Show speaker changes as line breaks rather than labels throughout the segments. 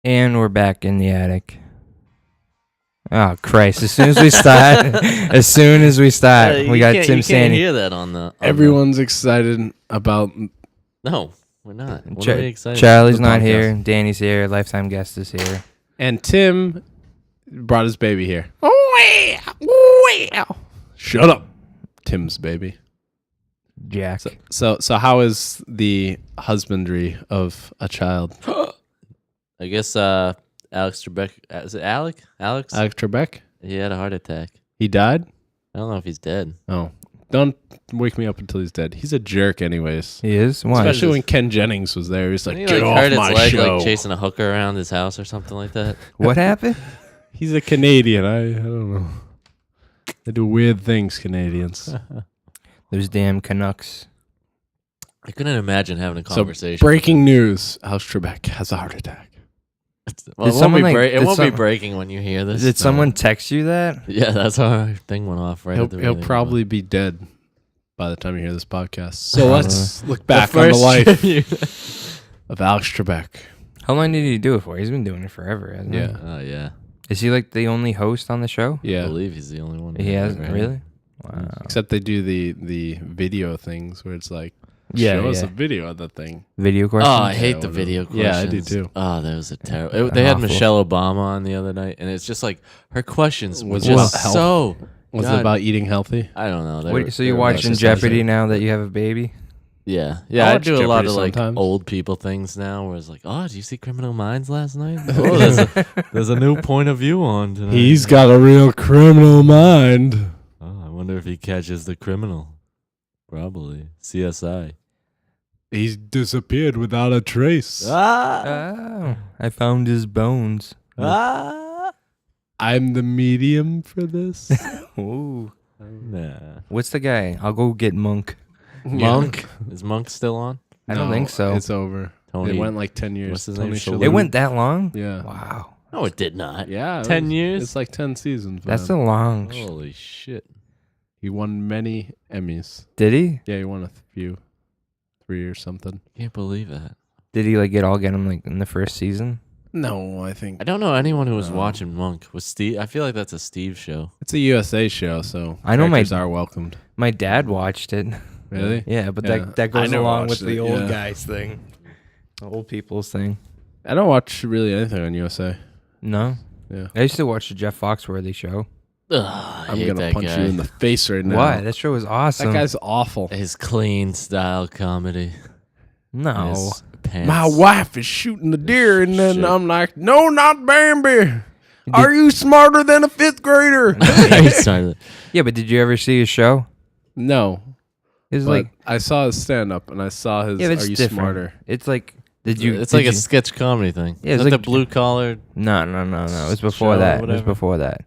And we're back in the attic. Oh Christ! As soon as we start, we got Tim
You can't
Sandy.
hear that on the.
Everyone's excited about.
No, we're not. What are we excited?
Charlie's
The
not
podcast.
here. Danny's here. Lifetime guest is here.
And Tim brought his baby here. Oh, shut up, Tim's baby.
Jack.
So how is the husbandry of a child?
I guess Alex Trebek. Is it Alec? Alex?
Alex Trebek?
He had a heart attack.
He died?
I don't know if he's dead.
Oh, don't wake me up until he's dead. He's a jerk, anyways.
He is. Why?
Especially when Ken Jennings was there. He's like,
He
get off
hurt
my
his leg
show.
like chasing a hooker around his house or something like that.
What happened?
He's a Canadian. I don't know. They do weird things, Canadians.
Those damn Canucks.
I couldn't imagine having a
So,
conversation.
breaking news: Alex Trebek has a heart attack.
Well,
Did
it won't,
someone,
be,
like-
it
did
won't be
some-
breaking when you hear this.
Did someone text you that?
Yeah, that's how our thing went off right at the
He'll
beginning.
probably be dead by the time you hear this podcast. So
Probably.
let's look back on the life of Alex Trebek.
How long did he do it for? He's been doing it forever, hasn't
Yeah.
Oh, yeah.
he? Is he like the only host on the show?
I
Yeah.
believe he's the only one.
He
who's
hasn't
ever had
really.
it.
Wow.
Except they do the video things where it's like,
Yeah,
show us
yeah.
a video of the thing.
Video
Oh,
questions.
I hate the
whatever.
video questions.
Yeah, I do too.
Oh, that was a terrible. They had
Awful.
Michelle Obama on the other night, and it's just like her questions was
Was it
just
about health?
so.
Was
God,
it about eating healthy?
I don't know. They
Wait,
were-
so
they
you're
were
watching
exercising.
Jeopardy now that you have a baby?
Yeah,
I
yeah. I
watch
do a lot
Jeopardy
of like
sometimes.
old people things now, where it's like, oh, did you see Criminal Minds last night? Oh, there's a new point of view on tonight.
He's got a real criminal mind.
Oh, I wonder if he catches the criminal. Probably CSI.
He's disappeared without a trace.
Oh, I found his bones.
I'm the medium for this.
Ooh.
Nah.
What's the guy? I'll go get Monk.
Monk is Monk still on?
I don't think so.
It's over.
Tony.
It went like 10 years.
What's his
Tony
name?
Shalhoub.
It went that long?
Yeah.
Wow.
No, it did not.
Yeah. it
10
was-
years?
It's like 10 seasons.
That's
man.
a long.
Holy shit!
He won many Emmys.
Did he?
Yeah, he won a few. 3 or something.
Can't believe that.
Did he like get him like in the first season?
No, I think
I don't know anyone who was
No.
watching Monk. Was Steve? I feel like that's a Steve show.
it's a USA show, so
I know my-
characters are welcomed.
My dad watched it.
Really?
Yeah, but
Yeah.
that
I
goes
never
along with
watched
the
it,
old
yeah.
guys thing. The old people's thing.
I don't watch really anything on USA.
No?
Yeah.
I used to watch the Jeff Foxworthy show.
Ugh, I
I'm
hate
gonna
that
punch
guy.
you in the face right now.
Why? That show was awesome.
That guy's awful.
His clean style comedy.
No.
His pants.
My wife is shooting the deer, and then
Shit.
I'm like, "No, not Bambi. Are you smarter than a 5th grader?"
He started-
Yeah, but did you ever see his show?
No,
It was
but
like,
I saw his stand up, and I saw his.
yeah, but it's
Are you
different.
smarter?
It's like, did you?
It's
did
like
you,
a sketch comedy thing.
Yeah,
Is
it's
that
like-
the blue collar?
No. It was before
Show,
that. It was
whatever.
before that.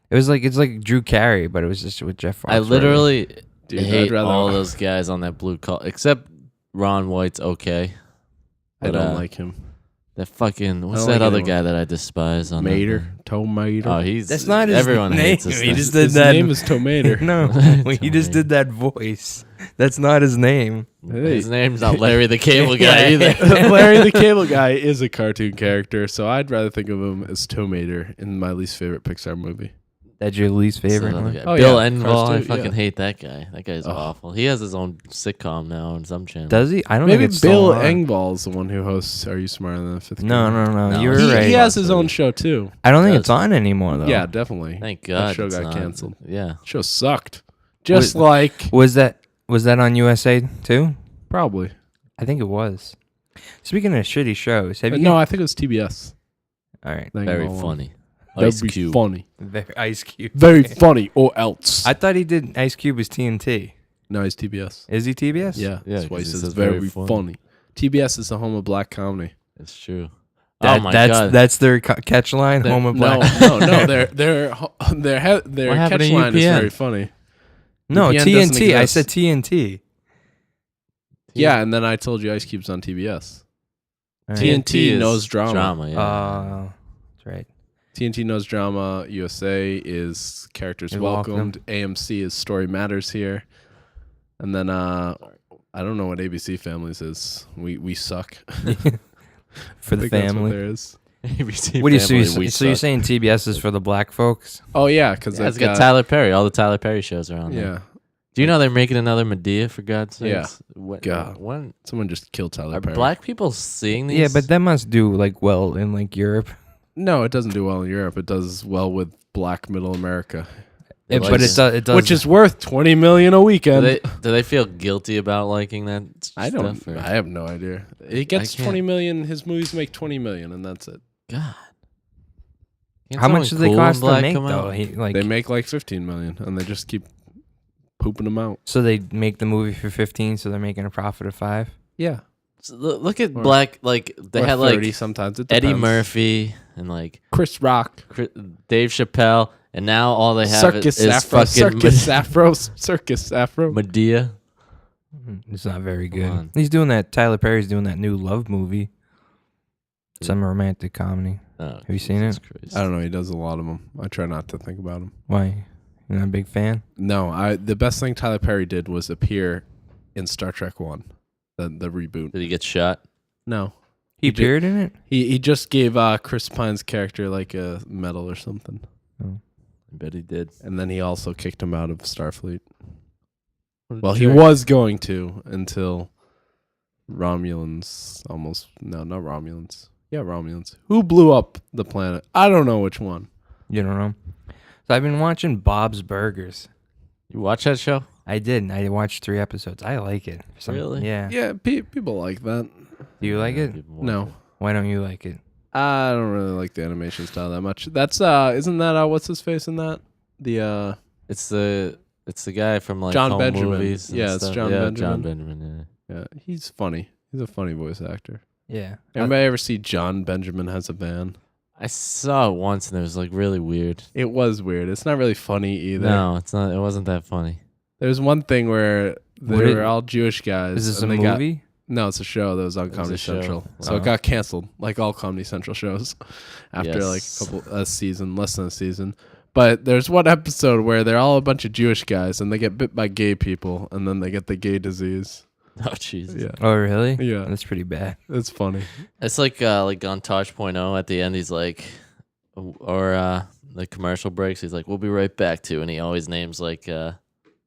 It was like, it's like Drew Carey, but it was just with Jeff Foxworthy.
I literally
Dude,
hate
I'd rather-
all those guys on that blue collar, except Ron White's okay.
I
But,
don't like him.
That fucking what's
don't
that
like
other
anyone.
guy that I despise on that
Mater,
thing?
Tomater.
Oh, he's
That's not his
everyone
name.
hates this
He
thing.
just did
his
that.
name is Tomater.
No, he just did that voice. That's not his name.
His name's not Larry the Cable Guy either.
Larry the Cable Guy is a cartoon character, so I'd rather think of him as Tomater in my least favorite Pixar movie.
That's your least favorite
Another
one?
guy.
Oh,
Bill
yeah,
Engvall,
Cars
I
2,
fucking
yeah.
hate that guy. That guy's
Ugh.
awful. He has his own sitcom now on some channel.
Does he? I don't
Maybe
think it's still
Bill
on.
Engvall's the one who hosts Are You Smarter Than a 5th Grader?
No.
No,
You were
He,
right.
he has his own show too.
I don't think
Does.
it's on anymore though.
Yeah, definitely.
Thank
That
God.
show
it's
got
not.
canceled.
Yeah.
Show sucked. Just
Wait.
like
Was that on USA too?
probably.
I think it was. Speaking of shitty shows, have you?
No, I think it was TBS.
All right.
Thank
Very
you, Mom.
funny.
That'd
Ice
be
Cube.
funny.
Very Ice Cube.
Very funny, or else.
I thought he did Ice Cube as TNT.
No, he's TBS.
Is he TBS?
Yeah,
Yeah,
that's why he
'cause he
says
says
very
very funny.
funny. TBS is the home of black comedy.
It's true.
That,
oh my
that's
God.
that's their catch line. Home of Black.
No. Their
What happened
catch
to
line is
UPN?
very funny.
No,
UPN doesn't
TNT. I
exist.
said TNT.
Yeah, and then I told you Ice Cube's on TBS.
All right.
TNT
is
knows drama.
Yeah.
That's right.
TNT knows drama. USA is characters
You're
welcomed. AMC is story matters here. And then I don't know what ABC Families is. We suck.
For
I
the
think that's what
family.
there is.
ABC
What do you
Family,
see?
we
So you're
suck.
saying TBS is for the black folks?
Oh yeah, because
Yeah, it's got Tyler Perry. All the Tyler Perry shows are on there.
Yeah,
Do you know they're making another Medea, for God's
Yeah.
sakes? When,
God.
when
someone just killed Tyler
are
Perry.
black people seeing these?
Yeah, but that must do like well in like Europe.
No, it doesn't do well in Europe. It does well with Black Middle America,
They
But
like
it does.
which is worth $20 million a
Do
weekend.
they feel guilty about liking that
I don't.
stuff? Or?
I have no idea. He gets
can't-
20 million. His movies make 20 million, and that's it.
God. Can't
How much
someone
do they
cool and
cost to
black
make
come
though?
out?
They make like 15 million, and they just keep pooping them out.
So they make the movie for 15, so they're making a profit of 5.
Yeah,
So look at
Or-
black, like they
or
had
30
like
sometimes. It
Eddie
depends.
Murphy and like
Chris Rock,
Dave Chappelle, and now all they have
Circus
is
Afro,
fucking
Circus Afro.
Medea.
It's not very
Come
good.
on.
He's doing that. Tyler Perry's doing that new love movie. Some romantic comedy.
Oh,
Have you seen
Jesus
it?
Christ.
I don't know. He does a lot of them. I try not to think about him.
Why? You're not a big fan?
No, the best thing Tyler Perry did was appear in Star Trek 1, the reboot.
Did he get shot?
No,
He
He did-
appeared in it?
he just gave Chris Pine's character like a medal or something,
I bet he did.
and then he also kicked him out of Starfleet.
What a
Well, he
jerk.
was going to until Romulans almost. No, not Romulans. Yeah, Romulans. Who blew up the planet? I don't know which one.
You don't know? So I've been watching Bob's Burgers.
You watch that show?
I did. I watched 3 episodes. I like it.
Really?
Yeah.
Yeah, people like that.
Do you like
Yeah,
it?
people watch
No,
Why don't you like it?
I don't really like the animation style that much. That's isn't that what's his face in that? The
It's the guy from like
John
home
Benjamin.
movies. And
Yeah, it's
stuff.
John
yeah,
Benjamin.
John Benjamin.
yeah, he's funny. He's a funny voice actor.
Yeah.
Anybody ever see John Benjamin Has a Van?
I saw it once and it was like really weird.
It was weird. It's not really funny either.
No, it's not. It wasn't that funny.
There's one thing where they
What
were all Jewish guys.
Is this a
and they got-
movie?
No, it's a show that was on
It was
Comedy
a show.
Central. So
Oh.
it got canceled, like all Comedy Central shows, after
Yes.
like a season, less than a season. But there's one episode where they're all a bunch of Jewish guys, and they get bit by gay people, and then they get the gay disease.
Oh Jesus.
Yeah,
Oh, really?
Yeah.
That's pretty bad.
it's funny.
It's like on Tosh.0 at the end. He's like, or the commercial breaks. He's like, "We'll be right back to," and he always names like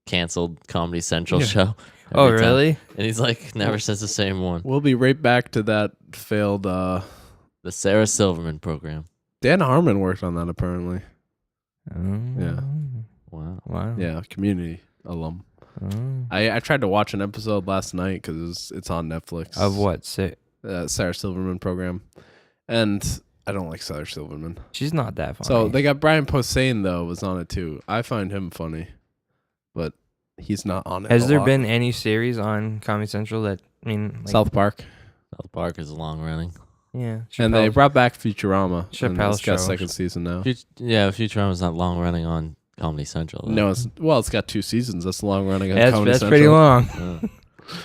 canceled Comedy Central
Yeah.
show.
Oh,
every time.
really?
And he's like, never says the same one.
We'll be right back to that failed.
The Sarah Silverman program.
Dan Harmon worked on that apparently.
Yeah.
Wow.
Wow.
Yeah, Community alum.
Oh.
I tried to watch an episode last night because it's on Netflix.
Of what?
Sarah Silverman program, and I don't like Sarah Silverman.
She's not that funny.
So they got Brian Posehn though was on it too. I find him funny, but he's not on it.
Has
a
there
lot.
been any series on Comedy Central that like,
South Park?
South Park is long running.
Yeah.
And they
Chappelle-
brought back Futurama. and
Chappelle's
it's got a
show.
second season now.
Futurama's not long running on Comedy Central. though.
No, it's got 2 seasons. That's long running. On
Yeah,
Comedy
that's pretty
Central.
long.
Uh,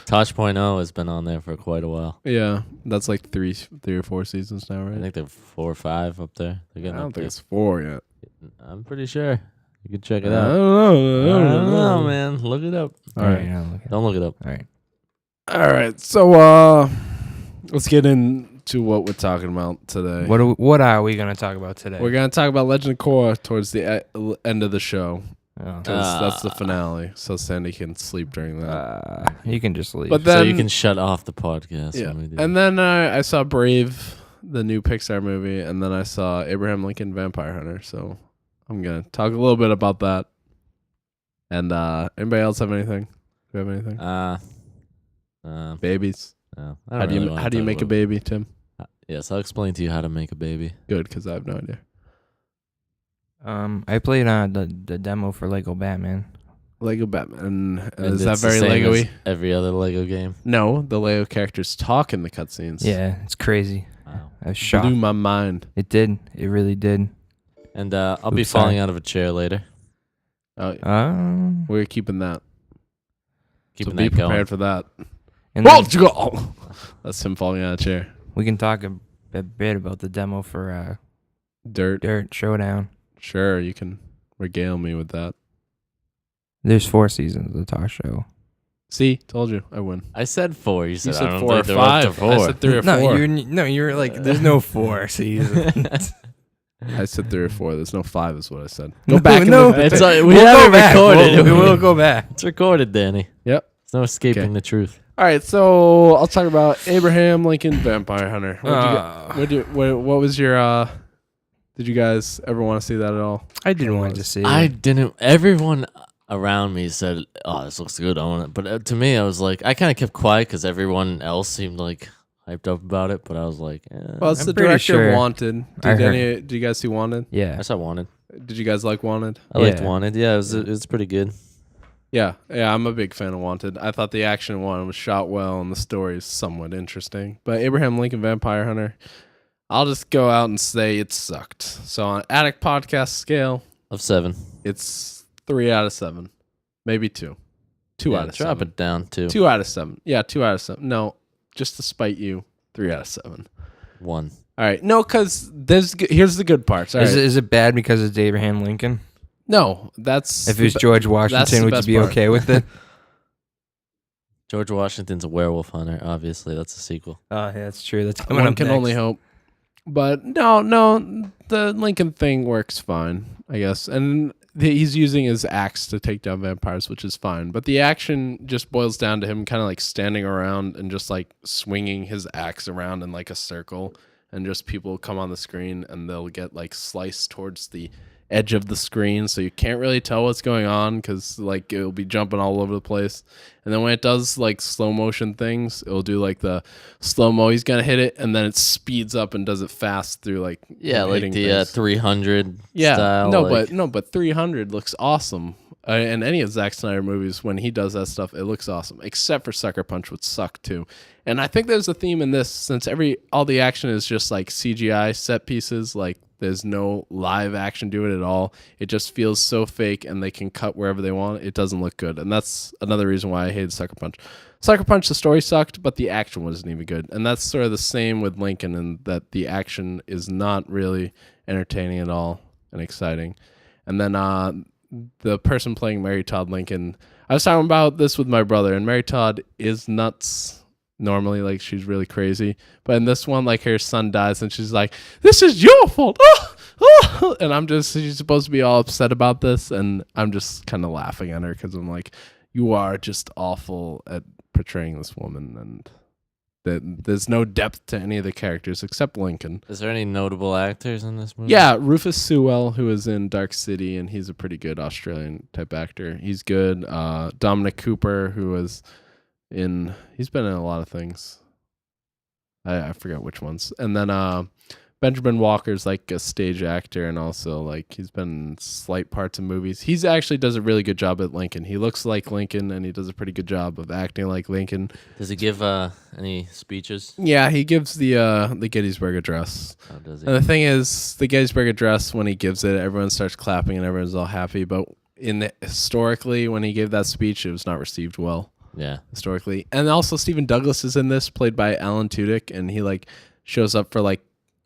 Tosh.0 has been on there for quite a while.
Yeah, that's like three or 4 seasons now,
I
right?
think they're 4 or 5 up there. They're
I
getting
don't
up
think
there.
it's 4 yet.
I'm pretty sure. You can check
I
it
don't
out.
know.
I don't know, man. Look it up.
All right.
I'll look it up.
Don't look it up.
All right.
All right. So let's get into what we're talking about today.
What are we gonna talk about today?
We're gonna talk about Legend of Korra towards the end of the show.
Oh.
'Cause that's the finale, so Sandy can sleep during that.
You can just leave.
But
So
then
you can shut off the podcast.
yeah,
when we do
and then I saw Brave, the new Pixar movie, and then I saw Abraham Lincoln Vampire Hunter. So I'm gonna talk a little bit about that. And anybody else have anything? Do you have anything? Babies.
No, I don't
How do you
really wanna
how do you
talk
make a
about-
baby, Tim?
Yes, I'll explain to you how to make a baby.
Good, because I have no idea.
I played the demo for Lego Batman.
Lego Batman.
And
Is that
it's the
very
same
Lego-y?
as every other Lego game.
No, the Lego characters talk in the cutscenes.
Yeah, it's crazy.
Wow.
I was shocked.
Blew my mind.
It did. It really did.
And I'll be
Oops, sorry.
falling out of a chair later.
We're keeping that.
Keeping
so be
that going.
prepared for that.
and
Oh,
then
that's him falling out of a chair.
we can talk a bit about the demo for
Dirt.
Dirt Showdown.
Sure, you can regale me with that.
There's 4 seasons of the talk show.
See, told you, I win.
I said 4. You said,
You said
I don't
4 or
think they're up to
5.
4.
I said 3 or 4.
No, you're like, there's no 4 seasons.
I said 3 or 4. There's no 5 is what I said.
No,
Go back and
no,
look at
it's
the-
we
We'll
have
go
it
back.
recorded.
We will go back.
It's recorded, Danny.
Yep.
There's no escaping
Okay.
the truth.
All right, so I'll talk about Abraham Lincoln Vampire Hunter. What was your did you guys ever want to see that at all?
I didn't want to see it.
I didn't. Everyone around me said, "Oh, this looks good. I want it." But to me, I was like, I kind of kept quiet because everyone else seemed like hyped up about it. But I was like,
Well, it's
I'm
the
pretty
director
sure
of Wanted.
I heard-
Did you guys see Wanted?
Yeah.
I saw Wanted.
Did you guys like Wanted?
I liked
Yeah.
Wanted. Yeah, it was pretty good.
Yeah, I'm a big fan of Wanted. I thought the action one was shot well and the story is somewhat interesting. But Abraham Lincoln Vampire Hunter, I'll just go out and say it sucked. So on Attic Podcast scale,
Of 7.
it's 3 out of 7, maybe 2. 2
Yeah,
out of
drop
7.
it down to
2 out of 7. Yeah, 2 out of 7. No, just to spite you, 3 out of 7.
1.
All right, no, because here's the good parts. All right.
Is it bad because it's Abraham Lincoln?
No, that's
If it was George
the
Washington, would you
best
be
part.
okay with it?
George Washington's a werewolf hunter. Obviously, that's a sequel.
Oh, yeah, that's true. That's coming
one
up
can
next.
only hope. But no, the Lincoln thing works fine, I guess. And he's using his axe to take down vampires, which is fine. But the action just boils down to him kind of like standing around and just like swinging his axe around in like a circle. And just people come on the screen and they'll get like sliced towards the edge of the screen, so you can't really tell what's going on because like it'll be jumping all over the place. And then when it does like slow motion things, it'll do like the slow mo. He's gonna hit it, and then it speeds up and does it fast through like
Yeah, like
hitting
the
things.
300
Yeah,
style.
but 300 looks awesome. And any of Zack Snyder movies, when he does that stuff, it looks awesome. Except for Sucker Punch, which suck too. And I think there's a theme in this, since all the action is just like CGI set pieces, like there's no live action to it at all. It just feels so fake, and they can cut wherever they want. It doesn't look good, and that's another reason why I hated Sucker Punch. Sucker Punch, the story sucked, but the action wasn't even good, and that's sort of the same with Lincoln, in that the action is not really entertaining at all and exciting. And then the person playing Mary Todd Lincoln, I was talking about this with my brother, and Mary Todd is nuts. Normally, like, she's really crazy, but in this one, like, her son dies and she's like, "This is your fault." And she's supposed to be all upset about this, and I'm just kind of laughing at her because I'm like, you are just awful at portraying this woman, and there's no depth to any of the characters except Lincoln.
Is there any notable actors in this movie?
Yeah, Rufus Sewell, who is in Dark City, and he's a pretty good Australian type actor. He's good. Dominic Cooper, he's been in a lot of things. I forget which ones. And then Benjamin Walker's like a stage actor, and also like he's been in slight parts of movies. He's actually does a really good job at Lincoln. He looks like Lincoln, and he does a pretty good job of acting like Lincoln.
Does he give any speeches?
Yeah, he gives the Gettysburg Address.
Oh, does he?
And the thing is, the Gettysburg Address, when he gives it, everyone starts clapping and everyone's all happy. But historically, when he gave that speech, it was not received well.
Yeah.
Historically. And also Stephen Douglas is in this, played by Alan Tudyk, and he like shows up for like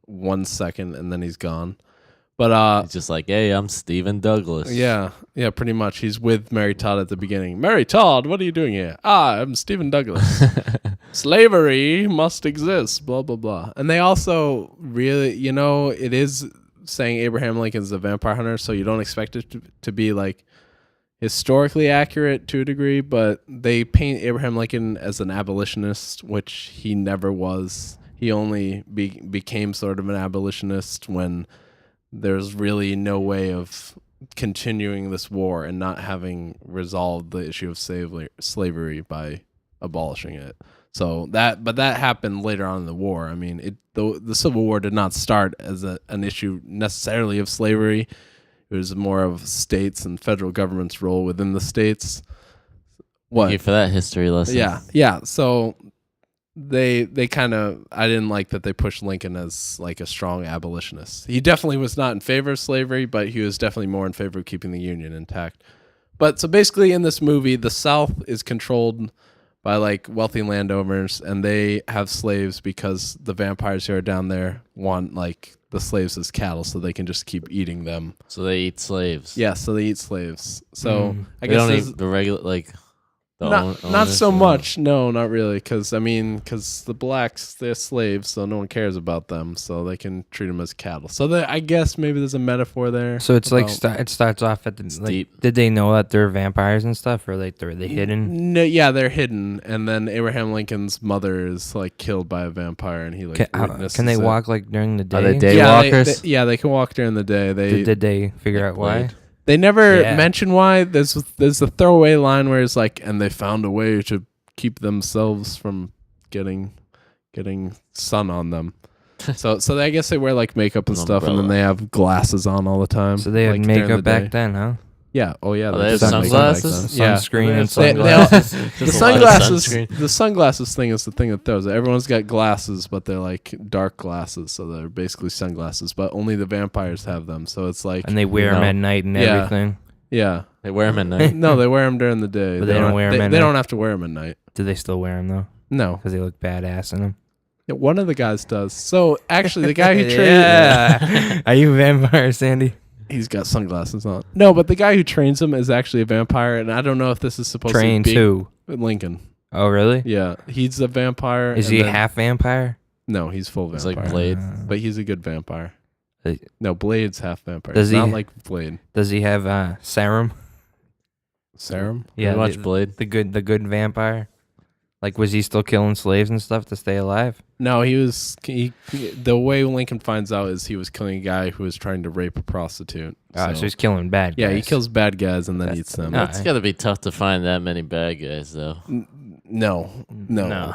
1 second and then he's gone. But
He's just like, "Hey, I'm Stephen Douglas."
yeah, pretty much. He's with Mary Todd at the beginning. "Mary Todd, what are you doing here?" "I'm Stephen Douglas." "Slavery must exist, blah blah blah." And they also really, it is saying Abraham Lincoln's a vampire hunter, so you don't expect it to be like historically accurate to a degree, but they paint Abraham Lincoln as an abolitionist, which he never was. He only became sort of an abolitionist when there's really no way of continuing this war and not having resolved the issue of slavery by abolishing it. So that happened later on in the war. I mean, the Civil War did not start as an issue necessarily of slavery. It was more of states and federal government's role within the states.
Thank you for that history lesson.
Yeah. So they kind of, I didn't like that they pushed Lincoln as like a strong abolitionist. He definitely was not in favor of slavery, but he was definitely more in favor of keeping the Union intact. But so basically in this movie, the South is controlled by like wealthy landowners, and they have slaves because the vampires who are down there want like the slaves as cattle so they can just keep eating them.
So they eat slaves.
Yeah, so they eat slaves. So I
They
guess
don't
there's-
eat the regular, like,
Not so much. No, not really. Because the blacks, they're slaves, so no one cares about them. So they can treat them as cattle. So I guess maybe there's a metaphor there.
So it's like it starts off at the
deep.
Did they know that they're vampires and stuff, or like are they hidden?
No, yeah, they're hidden. And then Abraham Lincoln's mother is like killed by a vampire, and he like witnesses
can they
it.
walk like during the day?
Are they daywalkers?
They can walk during the day.
Did they figure out why?
They never mention why. There's a throwaway line where it's like, and they found a way to keep themselves from getting sun on them. so I guess they wear like makeup and stuff, and then they have glasses on all the time.
So they had
like,
makeup back then, huh?
Yeah. Oh yeah.
They have sunglasses,
sunscreen, and
sunglasses.
The sunglasses thing is the thing that throws it. Everyone's got glasses, but they're like dark glasses, so they're basically sunglasses. But only the vampires have them. So it's like,
and they wear them at night and everything.
Yeah.
They wear them at night.
No, they wear them during the day.
But they don't wear them at night.
They don't have to wear them at night.
Do they still wear them though?
No,
because they look badass in them.
Yeah, one of the guys does. So actually, the guy who trained.
Yeah. Are you a vampire, Sandy?
He's got sunglasses on. No, but the guy who trains him is actually a vampire, and I don't know if this is supposed
to be
Lincoln.
Oh, really?
Yeah, he's a vampire.
Is he half vampire?
No, he's full vampire.
He's like Blade,
but he's a good vampire. No, Blade's half vampire. Not like Blade.
Does he have serum?
Serum?
Yeah,
watch Blade.
The good vampire. Like, was he still killing slaves and stuff to stay alive?
No, he was. The way Lincoln finds out is he was killing a guy who was trying to rape a prostitute.
So he's killing bad guys.
Yeah, he kills bad guys and then eats them.
It's got to be tough to find that many bad guys, though.
No,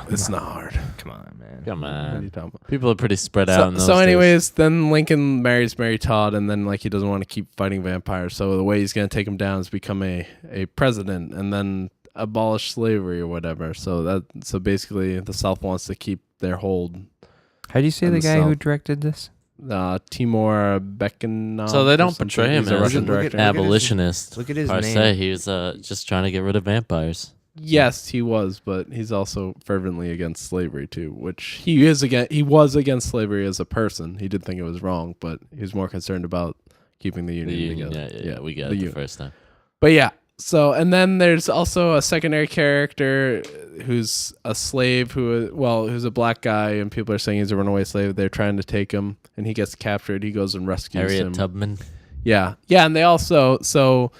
it's not hard.
Come on, man.
Come on.
What are you talking about?
People are pretty spread out in those
So anyways,
days.
then Lincoln marries Mary Todd, and then like he doesn't want to keep fighting vampires. So the way he's going to take him down is become a president, and then abolish slavery or whatever. So basically the South wants to keep their hold.
How do you say the guy who directed this?
Timur Bekmambetov.
So they don't portray him
He's a
as
Russian
an
director.
abolitionist.
Look at his
per
name.
se. He was just trying to get rid of vampires.
Yes, he was, but he's also fervently against slavery too, which he is against. He was against slavery as a person. He did think it was wrong, but he was more concerned about keeping the Union together.
Yeah, we got it the first time.
But yeah, so and then there's also a secondary character who's a slave who's a black guy, and people are saying he's a runaway slave. They're trying to take him, and he gets captured. He goes and rescues him.
Harriet Tubman.
Yeah, and they also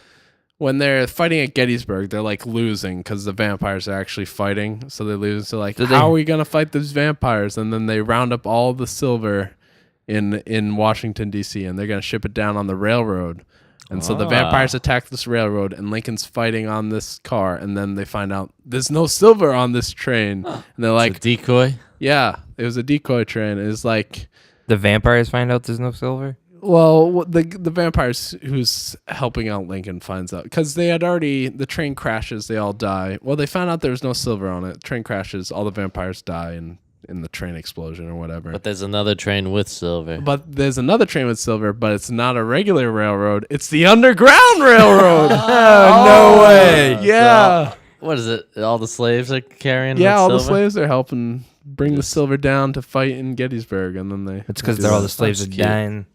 when they're fighting at Gettysburg, they're like losing because the vampires are actually fighting. So they lose. So like, how are we gonna fight these vampires? And then they round up all the silver in Washington D.C. and they're gonna ship it down on the railroad. And so the vampires attack this railroad, and Lincoln's fighting on this car. And then they find out there's no silver on this train, and they're like,
it's a decoy.
Yeah, it was a decoy train. It's like
the vampires find out there's no silver.
Well, the vampires who's helping out Lincoln finds out because the train crashes, they all die. Well, they found out there was no silver on it. Train crashes, all the vampires die in the train explosion or whatever.
But there's another train with silver.
But there's another train with silver, but it's not a regular railroad. It's the Underground Railroad.
No way.
Yeah.
So, what is it? All the slaves are carrying.
Yeah, all
silver?
the slaves are helping bring the silver down to fight in Gettysburg, and then they.
It's because all the slaves are dying.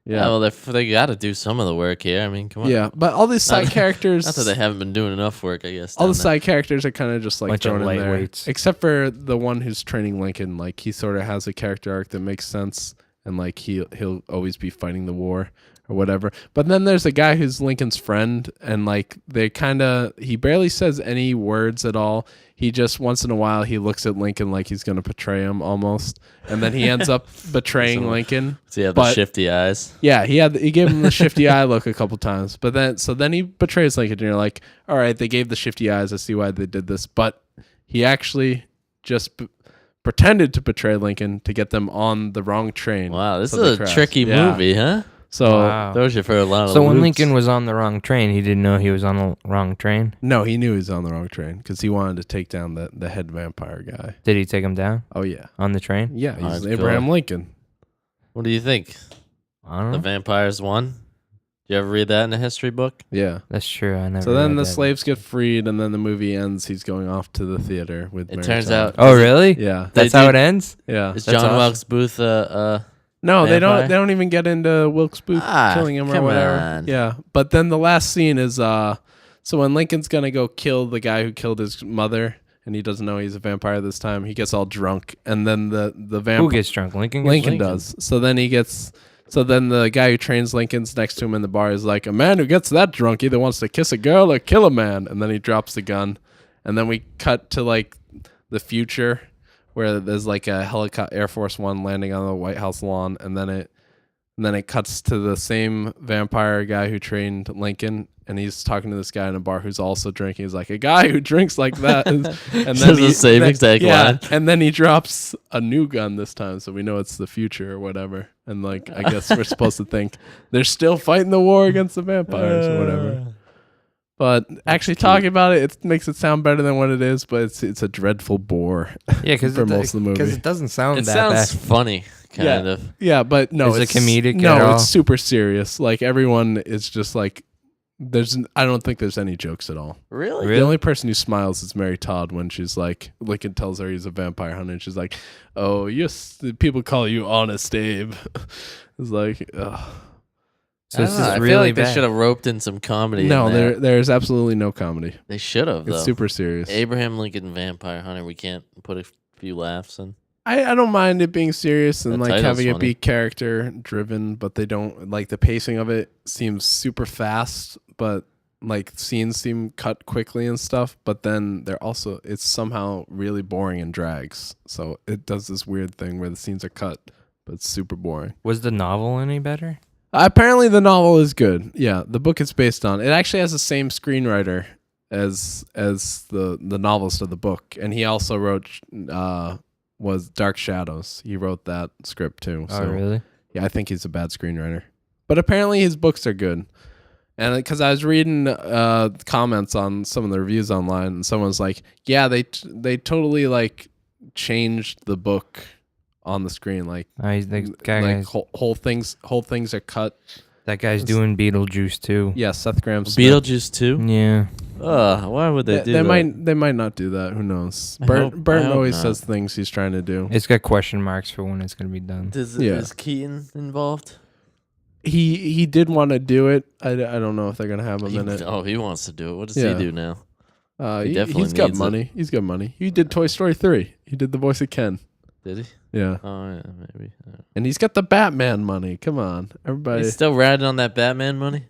Yeah, well, they got to do some of the work here. I mean, come on.
Yeah, but all these side characters.
Not that they haven't been doing enough work, I guess.
All the side characters are kind of just like thrown in there.
Lightweights.
Except for the one who's training Lincoln. Like, he sort of has a character arc that makes sense. And, like, he'll always be fighting the war or whatever. But then there's a guy who's Lincoln's friend. And, like, he barely says any words at all. He just, once in a while, he looks at Lincoln like he's going to betray him almost. And then he ends up betraying Lincoln.
So he had the shifty eyes?
Yeah, he gave him the shifty eye look a couple times. But then he betrays Lincoln. And you're like, all right, they gave the shifty eyes. I see why they did this. But he actually just pretended to betray Lincoln to get them on the wrong train.
Wow, this is a tricky movie, huh?
So
those are for a lot of
So when
loops.
Lincoln was on the wrong train, he didn't know he was on the wrong train?
No, he knew he was on the wrong train because he wanted to take down the head vampire guy.
Did he take him down?
Oh, yeah.
On the train?
Yeah, he's Abraham Lincoln.
What do you think?
I don't know.
The vampires won? You ever read that in a history book?
Yeah.
That's true. I never.
So then
read
the
that.
slaves get freed, and then the movie ends. He's going off to the theater with Mary
turns
Todd.
out-
Oh, really?
Yeah.
That's how it ends?
Yeah.
Is
That's
John
awesome.
Wilkes Booth
No, they
vampire?
don't even get into Wilkes Booth killing him or
come
whatever.
on.
Yeah. But then the last scene is So when Lincoln's gonna go kill the guy who killed his mother, and he doesn't know he's a vampire this time, he gets all drunk, and then the vampire.
Who gets drunk? Lincoln.
Lincoln does. So then the guy who trains Lincoln's next to him in the bar is like, a man who gets that drunk either wants to kiss a girl or kill a man. And then he drops the gun. And then we cut to like the future where there's like a helicopter, Air Force One landing on the White House lawn. And then it cuts to the same vampire guy who trained Lincoln. And he's talking to this guy in a bar who's also drinking. He's like, a guy who drinks like that. And then
the same exact line.
And then he drops a new gun this time, so we know it's the future or whatever. And like, I guess we're supposed to think they're still fighting the war against the vampires or whatever. But actually talking about it, it makes it sound better than what it is. But it's a dreadful bore.
Yeah, because
for most of the movie,
because it doesn't sound
It
that
sounds
bad.
funny, kind of.
Yeah, but no,
Is it comedic
No,
at all?
it's super serious. Like everyone is just like, I don't think there's any jokes at all.
Really?
The only person who smiles is Mary Todd when she's like, Lincoln tells her he's a vampire hunter, and she's like, "Oh, yes, people call you Honest Abe." It's like, ugh.
So this is
I
really
feel like
bad.
they should have roped in some comedy.
No,
in there.
there's absolutely no comedy.
They should have.
It's
Though.
super serious.
Abraham Lincoln Vampire Hunter. We can't put a few laughs in.
I don't mind it being serious and
The
like
title's
having it
funny.
be character driven, but they don't like the pacing of it seems super fast, but like scenes seem cut quickly and stuff, but then it's somehow really boring and drags. So it does this weird thing where the scenes are cut, but it's super boring.
Was the novel any better?
Apparently the novel is good. Yeah, the book it's based on. It actually has the same screenwriter as the novelist of the book, and he also wrote was Dark Shadows. He wrote that script too. So
Oh, really?
yeah, I think he's a bad screenwriter. But apparently his books are good. And because I was reading comments on some of the reviews online, and someone's like, "Yeah, they totally like changed the book on the screen. Like, whole things are cut."
That guy's doing Beetlejuice too.
Yeah, Seth Graham Smith.
Beetlejuice 2?
Yeah.
Why would they do
They
that?
they might not do that. Who knows?
I
Burton
hope
always
not.
says things he's trying to do.
It's got question marks for when it's going to be done.
Is Keaton involved?
He did want to do it. I don't know if they're gonna have him in it.
He wants to do it. What does
Yeah.
he do now? He
He's
definitely
got
needs it.
money. He's got money. He did Toy Story 3. He did the voice of Ken.
Did he?
Yeah.
Oh, yeah, maybe.
And he's got the Batman money. Come on, everybody.
He's still riding on that Batman money?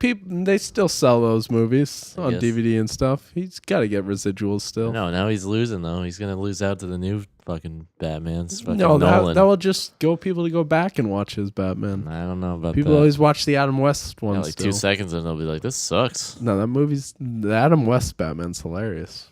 People, they still sell those movies
I
on
guess.
DVD and stuff. He's got to get residuals still.
No, now he's losing, though. He's going to lose out to the new fucking Batmans. Fucking
No,
Nolan.
that will just go people to go back and watch his Batman.
I don't know about
People
that.
always watch the Adam West
Yeah,
one
like
still.
2 seconds and they'll be like, this sucks.
No, the Adam West Batman's hilarious.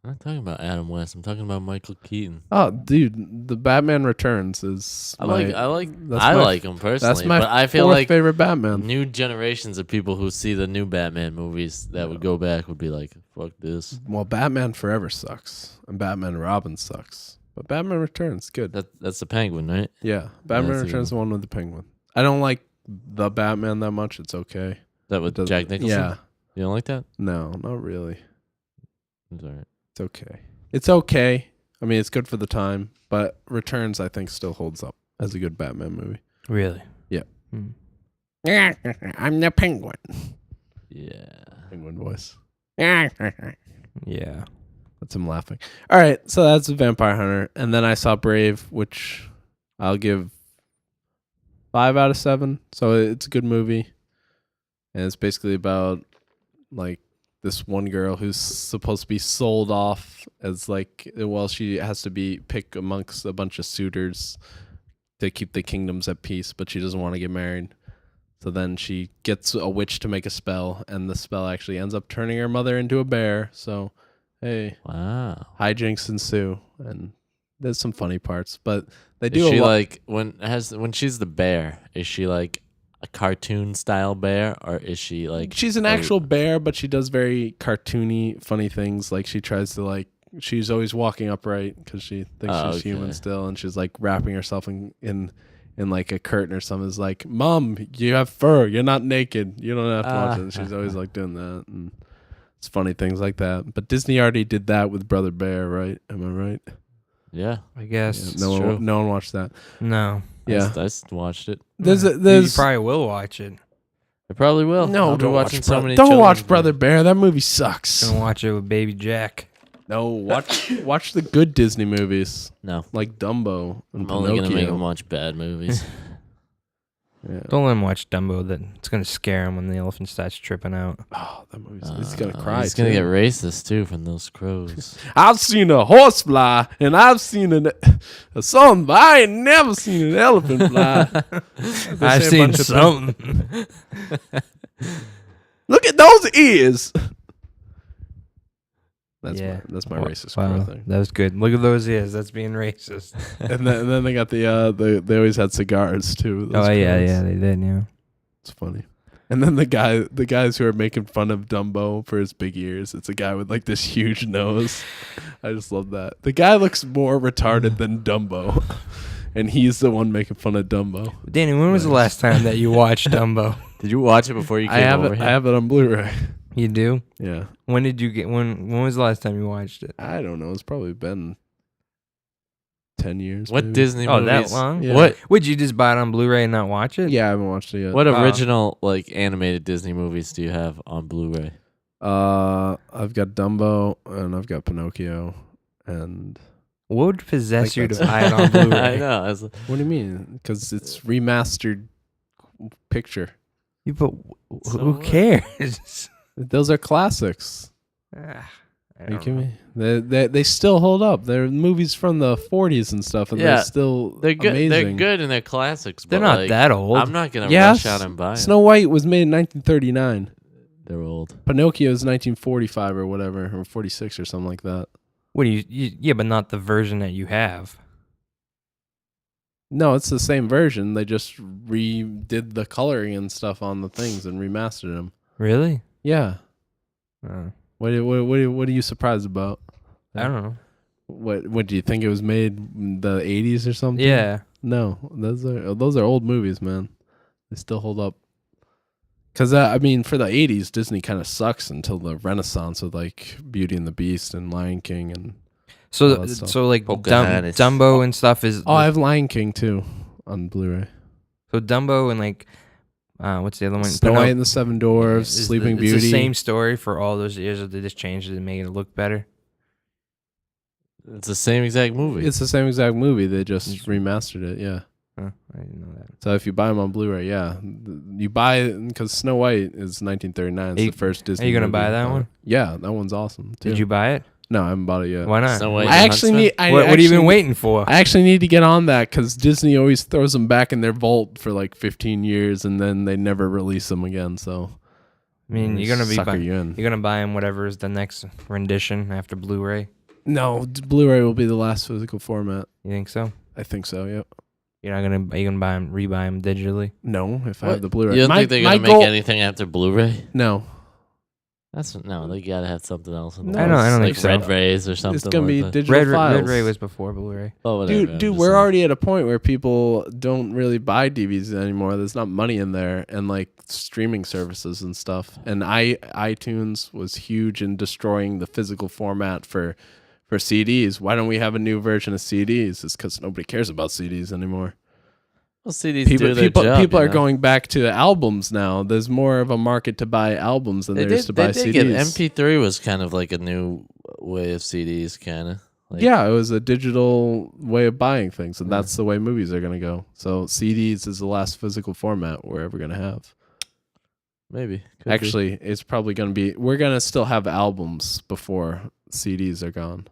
I'm not talking about Adam West. I'm talking about Michael Keaton.
Oh, dude, the Batman Returns is
I
my,
like
that's
him personally.
that's my
but I feel
fourth
like
favorite Batman.
new generations of people who see the new Batman movies that would go back would be like, fuck this.
Well, Batman Forever sucks, and Batman Robin sucks, but Batman Returns good.
That's the Penguin, right?
Yeah, Batman
that's a good
Returns is the one with the penguin. I don't like the Batman that much. It's okay.
That with
Doesn't-
Jack Nicholson?
Yeah,
You don't like that?
no, not really.
It's all right.
It's okay. It's okay. I mean, it's good for the time, but Returns I think still holds up as a good Batman movie.
Really?
Yeah.
Hmm.
I'm the penguin.
Yeah.
Penguin voice.
Yeah.
That's him laughing. All right, so that's Vampire Hunter, and then I saw Brave, which I'll give 5 out of 7. So it's a good movie, and it's basically about like this one girl who's supposed to be sold off as like, well, she has to be picked amongst a bunch of suitors to keep the kingdoms at peace, but she doesn't want to get married. So then she gets a witch to make a spell, and the spell actually ends up turning her mother into a bear. So, hey,
Wow.
hijinks ensue, and there's some funny parts, but they do
Is she
a lot.
like when she's the bear? Is she like a cartoon style bear, or is she like
She's an actual bear, but she does very cartoony, funny things. Like she tries to like, she's always walking upright because she thinks
Oh,
she's human
okay.
still, and she's like wrapping herself in like a curtain or something. It's like, Mom, you have fur. You're not naked. You don't have to watch it. And she's always like doing that, and it's funny things like that. But Disney already did that with Brother Bear, right? Am I right?
Yeah.
I guess.
Yeah,
true.
no one watched that.
No.
Yeah,
I watched it.
there's
You probably will watch it.
I probably will.
No,
I'll be
don't
watching
watch.
so many
Don't watch
children's
Brother Bear. That movie sucks.
Gonna watch it with Baby Jack.
No, watch the good Disney movies
No,
like Dumbo and
I'm only gonna make
Pinocchio.
him watch bad movies.
Yeah.
Don't let him watch Dumbo. That it's gonna scare him when the elephant starts tripping out.
Oh, that movie's. He's gonna cry.
He's gonna
too.
get racist too from those crows.
I've seen a horse fly, and I've seen a something, but I ain't never seen an elephant fly.
I've seen something.
Look at those ears. That's my racist crow thing.
That was good. Look at those ears. That's being racist.
And then they got the they always had cigars too. those
Yeah,
crows.
they did. Yeah.
It's funny. And then the guys who are making fun of Dumbo for his big ears, it's a guy with like this huge nose. I just love that. The guy looks more retarded than Dumbo, and he's the one making fun of Dumbo.
Danny, when was the last time that you watched Dumbo?
Did you watch it before you came over here?
I have it on Blu-ray.
You do?
Yeah.
When did you get? When was the last time you watched it?
I don't know. It's probably been 10 years.
What
maybe.
Disney
Oh,
movies?
that long?
Yeah.
What
Would you just buy it on Blu-ray and not watch it?
Yeah, I haven't watched it yet.
what original like animated Disney movies do you have on Blu-ray?
I've got Dumbo and I've got Pinocchio and
What would possess
Like
you to
that's-
buy it on Blu-ray?
I know. I was like,
what do you mean? Because it's remastered picture.
But
So
who
what?
cares?
Those are classics.
I
Are you
don't
kidding
know.
me? They still hold up. They're movies from the 40s and stuff, and
Yeah,
they're still
they're good.
amazing.
They're good and they're classics.
They're
but
not
like,
that old.
I'm not gonna
Yes.
rush out and buy them.
Snow White was made in 1939.
They're old.
Pinocchio is 1945 or whatever, or 46 or something like that.
What do you? Yeah, but not the version that you have.
No, it's the same version. They just redid the coloring and stuff on the things and remastered them.
Really?
Yeah.
Oh,
What are you surprised about?
I don't know.
What do you think it was made in the 80s or something?
Yeah.
No, those are old movies, man. They still hold up. Cause I mean, for the 80s, Disney kind of sucks until the Renaissance with like Beauty and the Beast and Lion King and.
So,
all that stuff.
so like
Pocahontas.
Dumbo and stuff is.
Oh, I have Lion King too on Blu-ray.
So Dumbo and like, what's the other one?
Snow White and the Seven Dwarfs,
Is
Sleeping
it's
Beauty.
the same story for all those years, or they just changed it and made it look better.
It's the same exact movie.
It's the same exact movie. They just remastered it. Yeah.
Huh, I didn't know that.
So if you buy them on Blu-ray, yeah, you buy it because Snow White is 1939. It's the first Disney.
Are you gonna
movie.
buy that one?
Yeah, that one's awesome. Too.
Did you buy it?
No, I haven't bought it yet.
Why not?
Snow White
I
and
actually
Huntsman?
need.
What have you been waiting for?
I actually need to get on that because Disney always throws them back in their vault for like 15 years and then they never release them again. So
I mean, you're gonna be
sucker you in.
you're gonna buy them whatever is the next rendition after Blu-ray.
No, Blu-ray will be the last physical format.
You think so?
I think so. Yep.
You're not gonna are you gonna buy them, rebuy them digitally?
No, if I
What?
have the Blu-ray.
You don't think they're gonna make
goal-
anything after Blu-ray?
No,
No, they gotta have something else. In the
No,
I don't
like
think so.
Red Rays or something.
it's gonna be
like that.
digital files.
Red Ray was before Blu-ray.
Oh, whatever, I'm
Dude,
just
we're
saying.
already at a point where people don't really buy DVDs anymore. There's not money in there, and like streaming services and stuff. And iTunes was huge in destroying the physical format for CDs. Why don't we have a new version of CDs? It's because nobody cares about CDs anymore.
Well, CDs do their
People
job,
are
you know?
going back to albums now. There's more of a market to buy albums than there is to buy CDs.
MP3 was kind of like a new way of CDs, kind of. Like,
Yeah, it was a digital way of buying things, and that's the way movies are going to go. So CDs is the last physical format we're ever going to have.
maybe. Could be.
Actually, it's probably going to be. We're going to still have albums before CDs are gone.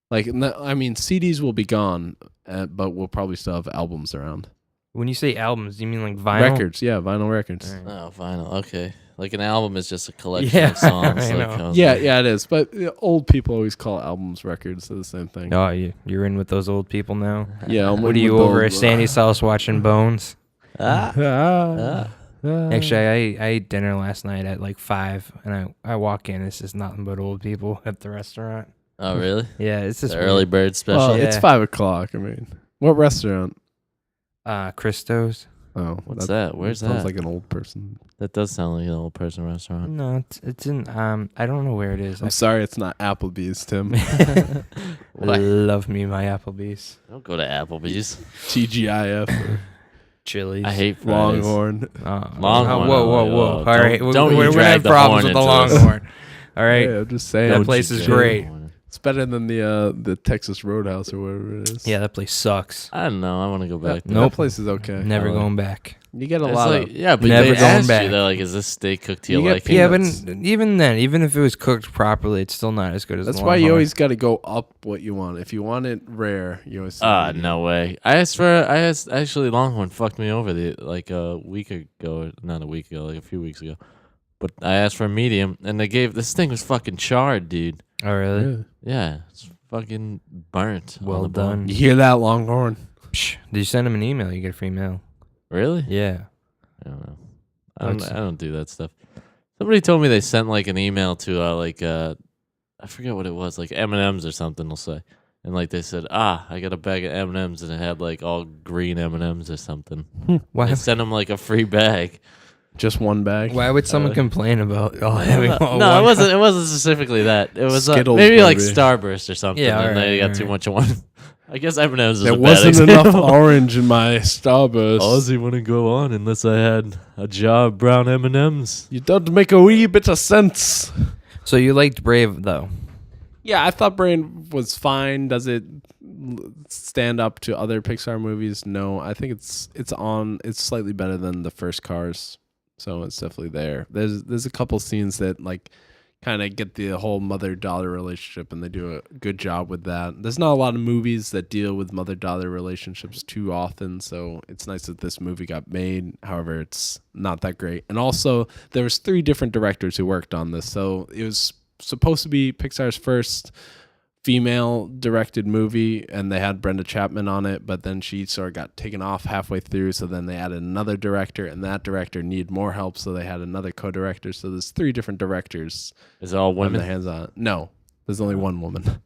Like, I mean, CDs will be gone, but we'll probably still have albums around.
When you say albums, do you mean like vinyl?
Records, yeah, vinyl records.
All right.
Oh, vinyl. Okay, like an album is just a collection
Yeah,
of songs.
I
like
know.
how-
Yeah, it is. But old people always call albums records. They're the same thing.
Oh, you're in with those old people now.
Yeah, I'm
What are
with
you
the
over
old-
at Sandy's house watching Bones?
Ah.
Actually, I ate dinner last night at like 5, and I walk in. It's just nothing but old people at the restaurant.
Oh, really?
Yeah, it's just
The early bird special.
Well,
Yeah.
it's 5:00. I mean, what restaurant?
Christos.
Oh,
What's that? Where's
sounds
that?
like an old person.
That does sound like an old person restaurant.
No, it's in I don't know where it is.
I'm sorry, it's not Applebee's, Tim.
I
What?
love me my Applebee's.
Don't go to Applebee's.
TGIF.
Chili's.
I hate Fridays.
Longhorn.
Longhorn.
Whoa. All right.
Don't
We're
you
gonna
drag
have
the
problems
horn
with the
into this.
Longhorn. All right.
Yeah, I'm just saying.
That place is great.
It's better than the Texas Roadhouse or whatever it is.
Yeah, that place sucks.
I don't know. I want to go back.
That,
there.
Nope.
that place is okay.
Never
I like-
going back.
You get a
It's
lot
like,
of.
yeah, but
Never
they
going
asked
back.
you. They're like, "Is this steak cooked to your
You get
liking?"
Yeah,
peanuts.
but even then, even if it was cooked properly, it's still not as good as
That's
the
why you
Longhorn.
always got to go up what you want. If you want it rare, you always. say
No way. I asked actually Longhorn fucked me over like a week ago, not a week ago, like a few weeks ago. But I asked for a medium, and they gave this thing was fucking charred, dude.
Oh, really?
Yeah.
Yeah, it's fucking burnt. on
Well
the bone.
done.
You hear that, Longhorn?
Psh, did you send him an email? You get a free mail.
Really?
Yeah.
I don't know.
That's-
I don't do that stuff. Somebody told me they sent like an email to I forget what it was, like M&Ms or something. They'll say, and like they said, I got a bag of M&Ms, and it had like all green M&Ms or something.
Why?
They sent them like a free bag.
Just one bag.
Why would someone complain about having all
No,
one
it wasn't. It wasn't specifically that. It was
Skittles,
maybe like
maybe.
Starburst or something.
Yeah,
and they got
alright,
too much of one. I guess M&Ms is
There
a bad
wasn't enough
example.
orange in my Starburst.
Ozzy wouldn't go on unless I had a jar of brown M&Ms.
You don't make a wee bit of sense.
So you liked Brave though?
Yeah, I thought Brain was fine. Does it stand up to other Pixar movies? No, I think it's slightly better than the first Cars, so it's definitely there. There's a couple scenes that like kind of get the whole mother-daughter relationship, and they do a good job with that. There's not a lot of movies that deal with mother-daughter relationships too often, so it's nice that this movie got made. However, it's not that great. And also, there was 3 different directors who worked on this, so it was supposed to be Pixar's first female directed movie, and they had Brenda Chapman on it, but then she sort of got taken off halfway through, so then they added another director, and that director needed more help, so they had another co-director. So there's 3 different directors.
Is it all
Having
women?
their hands on it. No, there's only one woman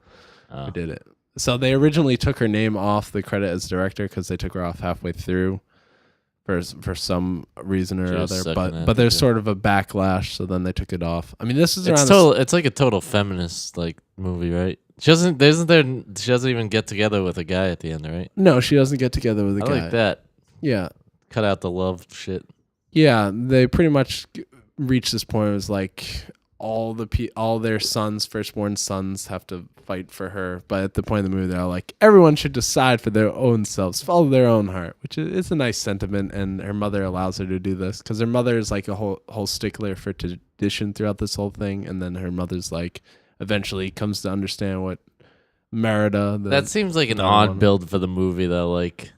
Oh.
who did it. So they originally took her name off the credit as director because they took her off halfway through for some reason or
She was
other.
sucking
But
at
there's
it, yeah.
sort of a backlash, so then they took it off. I mean, this is around
It's total. It's like a total feminist like movie, right? She doesn't. She doesn't even get together with a guy at the end, right?
No, she doesn't get together with a
I
guy.
like that.
Yeah.
Cut out the love shit.
Yeah, they pretty much reached this point. It was like all their sons, firstborn sons, have to fight for her. But at the point of the movie, they're like, everyone should decide for their own selves, follow their own heart, which is a nice sentiment. And her mother allows her to do this because her mother is like a whole stickler for tradition throughout this whole thing. And then her mother's like eventually comes to understand what Merida.
That seems like an odd build for the movie, though. Like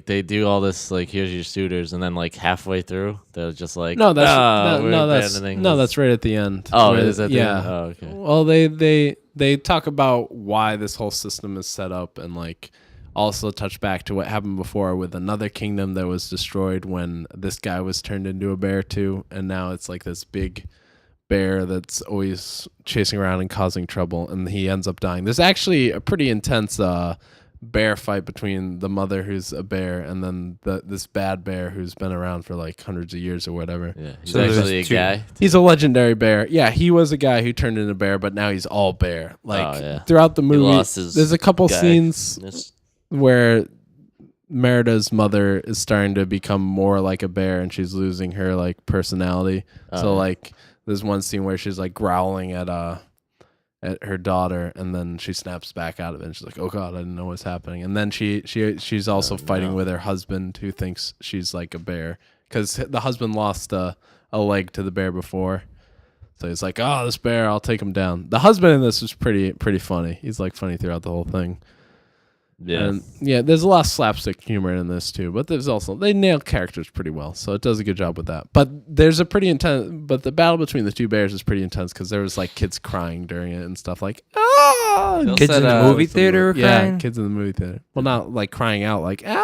they do all this, like here's your suitors, and then like halfway through, they're just like,
No, that's
we're abandoning this."
that's right at the end.
Oh,
Where-
is that the
yeah.
end? Oh, okay.
Well, they talk about why this whole system is set up, and like also touch back to what happened before with another kingdom that was destroyed when this guy was turned into a bear too, and now it's like this big bear that's always chasing around and causing trouble, and he ends up dying. There's actually a pretty intense bear fight between the mother, who's a bear, and then this bad bear who's been around for like hundreds of years or whatever.
Yeah, he's
So there's
actually a
2
guy.
He's a legendary bear. Yeah, he was a guy who turned into a bear, but now he's all bear. Like
Oh, yeah.
throughout the movie,
lost his
there's a couple
guy.
scenes
This-
where Merida's mother is starting to become more like a bear, and she's losing her like personality. So
yeah.
like there's one scene where she's like growling at her daughter, and then she snaps back out of it, and she's like, "Oh God, I didn't know what's happening." And then she's also fighting with her husband, who thinks she's like a bear because the husband lost a leg to the bear before. So he's like, "Oh, this bear, I'll take him down." The husband in this is pretty funny. He's like funny throughout the whole thing.
Yeah.
And yeah, there's a lot of slapstick humor in this too, but there's also they nail characters pretty well, so it does a good job with that. But there's a pretty intense. But the battle between the 2 bears is pretty intense because there was like kids crying during it and stuff like
Bill
Kids
said,
in the movie theater were
yeah,
crying?
kids in the movie theater. Well, not like crying out like
They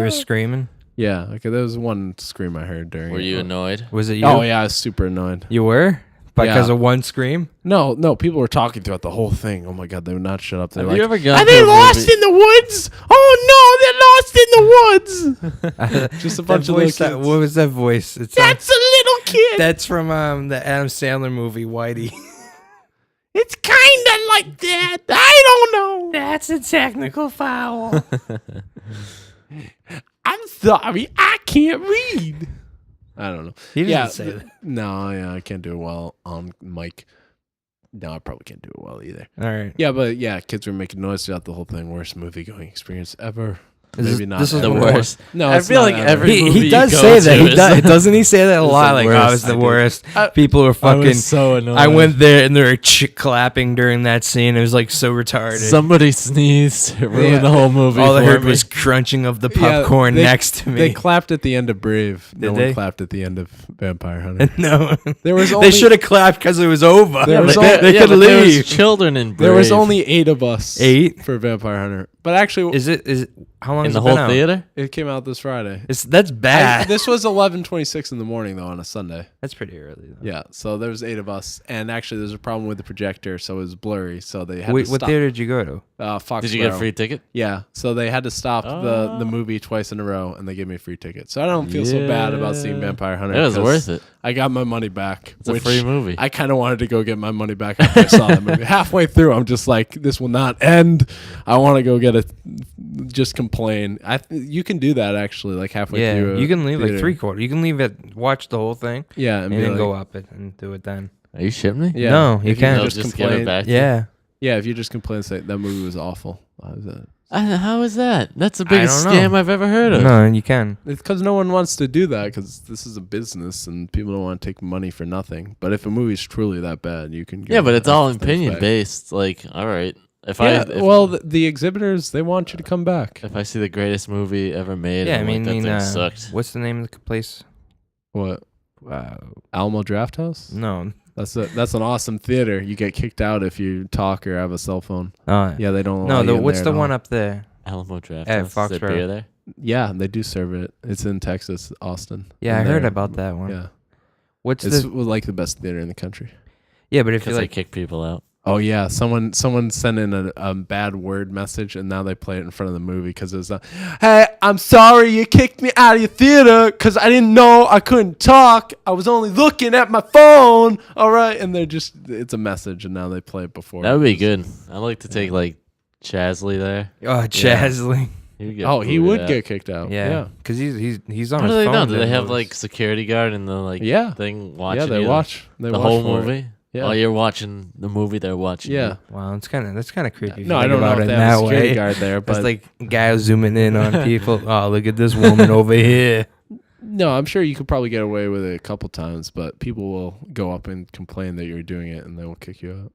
were screaming.
Yeah, okay. There was one scream I heard during.
Were
it.
you annoyed?
Was it you?
Oh yeah, I was super annoyed.
You were? Because
Yeah.
of one scream?
No, people were talking throughout the whole thing. Oh my God, they would not shut up. They're
Have
like,
you ever gone
"Are
to
they
a
lost
movie-
in the woods? Oh no, they're lost in the woods." Just a bunch
That
of little
voice,
kids.
what was that voice? It's
That's a little kid.
that's from the Adam Sandler movie Whitey.
It's kind of like that. I don't know.
That's a technical foul.
I'm sorry, I can't read. I don't know.
He didn't say that.
No, yeah, I can't do it well on mic. No, I probably can't do it well either.
All right.
Yeah, but yeah, kids were making noise throughout the whole thing. Worst movie going experience ever. Maybe not.
This is
The
ever.
worst.
No,
I
it's
feel
not
like
ever.
every movie
He does
you go
say that.
to
He
is
does, doesn't he say that a
It's
lot?
the
Like,
worst.
oh, it's the
I do.
worst.
I-
People were
I
fucking.
was so annoyed.
I went there and they were clapping during that scene. It was like so retarded.
Somebody sneezed. It ruined
Yeah.
the whole movie.
All I
for
heard
me.
was crunching of the
Yeah,
popcorn
they-
next to
They
me.
clapped at the end of Brave.
Did
No
they?
one clapped at the end of Vampire Hunter.
No,
There was
they
only
should have clapped because it was over.
There was
they
only-
they could
but there was
leave.
children in Brave.
there was only 8 of us.
8
for Vampire Hunter. But actually,
Is it? How long
in
has
the
it
whole
been out?
theater.
it came out this Friday.
That's bad.
This was 11:26 in the morning though on a Sunday.
That's pretty early. Though.
Yeah, so there was 8 of us, and actually there's a problem with the projector, so it was blurry. So they had
Wait,
to
what
stop.
theater did you go to?
Foxborough.
Did you get a free ticket?
Yeah, so they had to stop the movie twice in a row, and they gave me a free ticket. So I don't feel so bad about seeing
Yeah.
Vampire Hunter.
It was
'cause
worth it.
I got my money back.
It's a
which
free movie.
I kind of wanted to go get my money back after I saw that movie. Halfway through, I'm just like, this will not end. I want to go get just complain. You can do that actually, like halfway
Yeah,
through.
you can leave like
theater.
3/4. You can leave it, watch the whole thing,
Yeah,
and
be
then
like-
go up it and do it then.
Are you shitting me?
Yeah,
No, you
if
can't.
They'll
just
just give
complain.
it back. to you?
Yeah,
Yeah, if you just complain, say that movie was awful.
How is that? That's the
I
biggest
don't know.
scam I've ever heard of.
no, you can.
It's because no one wants to do that because this is a business and people don't want to take money for nothing. But if a movie's truly that bad, you can.
Yeah, but it's all
things
opinion
back.
based. Like, all right, if
Yeah,
I
well, the exhibitors they want you to come back.
if I see the greatest movie ever made,
Yeah, I
I'm
mean,
like, that thing sucked.
what's the name of the place?
What?
Uh,
Alamo Draft House?
no.
That's an awesome theater. You get kicked out if you talk or have a cell phone. Yeah, they don't.
No,
allow you in
what's
there
the
at
one
all.
up there?
Alamo Draft
At
House. Is there
Foxborough.
beer there?
Yeah, they do serve it. It's in Texas, Austin.
Yeah, I
And
heard
they're-
about that one.
Yeah,
What's
it's
the?
like the best theater in the country.
Yeah, but if you
Because they
like,
kick people out.
Oh yeah, someone sent in a bad word message, and now they play it in front of the movie because it's hey, I'm sorry you kicked me out of your theater because I didn't know I couldn't talk. I was only looking at my phone. All right, and it's a message, and now they play it before.
That would be good. I'd like to take like Chasley there.
oh, Chasley.
He would get
Oh, he
booted
would
out.
get kicked out.
Yeah, because he's on
How
his
do they
phone.
know? Do they
during
have
movies.
like security guard in the like
Yeah.
thing watching?
Yeah, they
you
watch
the
watch
whole
for it.
movie.
Yeah.
While you're watching the movie, they're watching.
Yeah.
you.
Wow, that's kind of creepy. if you
No, I
think
don't know
about
if
it
they
in
have a
that
security
way.
guard there,
It's
but
like guys zooming in on people. Oh, look at this woman over here.
no, I'm sure you could probably get away with it a couple times, but people will go up and complain that you're doing it, and they will kick you out.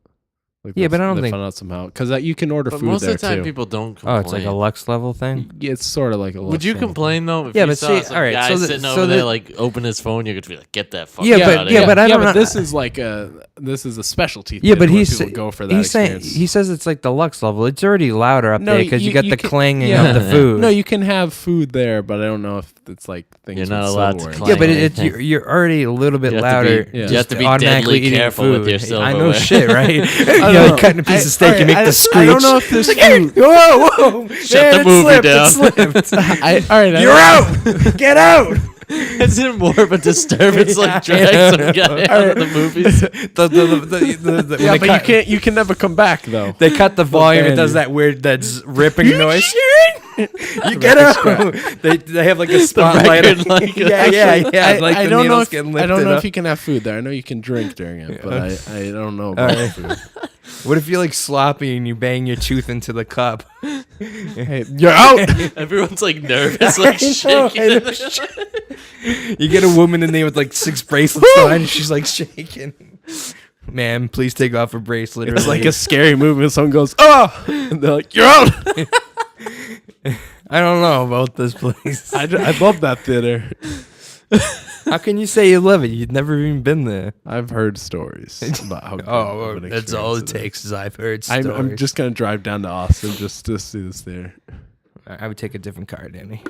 Like
Yeah, but I don't
they'll
think-
find out somehow because you can order
But
food
most
there
of the time,
too.
people don't complain.
Oh, it's like a Lux level thing.
It's sort of like a.
Would you
Lux level.
complain though? If
Yeah,
you
but
saw
see,
some
all right,
guy
so
sitting
so
over there,
the-
like open his phone, you're gonna be like, "Get that fuck
Yeah,
out
but-
of
yeah,
here."
but I don't know.
this is like this is a specialty.
Yeah, but
theater where
he's
people go for that
he's saying
experience.
he says it's like the Lux level. It's already louder up
No,
there because you got the
can-
clanging
yeah.
of the food.
No, you can have food there, but I don't know if it's like things.
You're not
with
allowed to
silverware.
clang
yeah, but
anything.
you're already a little bit
You have to
louder.
be-
you
just
have
to be
automatically
deadly
eating
careful
food.
with your
I know
silverware.
shit, right? you
don't
know,
know.
cutting a piece of steak
alright,
and make the screech.
I don't know if there's food.
Whoa, whoa!
Shut the movie down.
It slipped.
All right,
You're out. Get out.
Isn't it more of a disturbance like
Yeah.
drag some guy out of the movies?
When
Yeah,
they
but
cut-
you can never come back though.
They cut the volume. It
ban
does
you.
that weird, that's ripping noise. You get out. They have like a spotlight.
record, like,
yeah. Like
I
the
don't know
needles
if
getting
I don't
lifted
know
up.
if you can have food there. I know you can drink during it, but I don't know
All
about
right.
food.
What if you're like sloppy and you bang your tooth into the cup?
Hey, you're out.
Everyone's like nervous, like
I know,
shaking.
I know. You get a woman in there with like 6 bracelets on, and she's like shaking. Ma'am, please take off her bracelet.
It's
or
like a scary movie. And someone goes, "Oh!" and they're like, "You're out."
I don't know about this place.
I love that theater.
How can you say you love it? You've never even been there.
I've heard stories about how. good
Oh,
of an
that's all it
experience is.
takes. Is I've heard stories.
I'm just gonna drive down to Austin just to see this theater.
I would take a different car, Danny.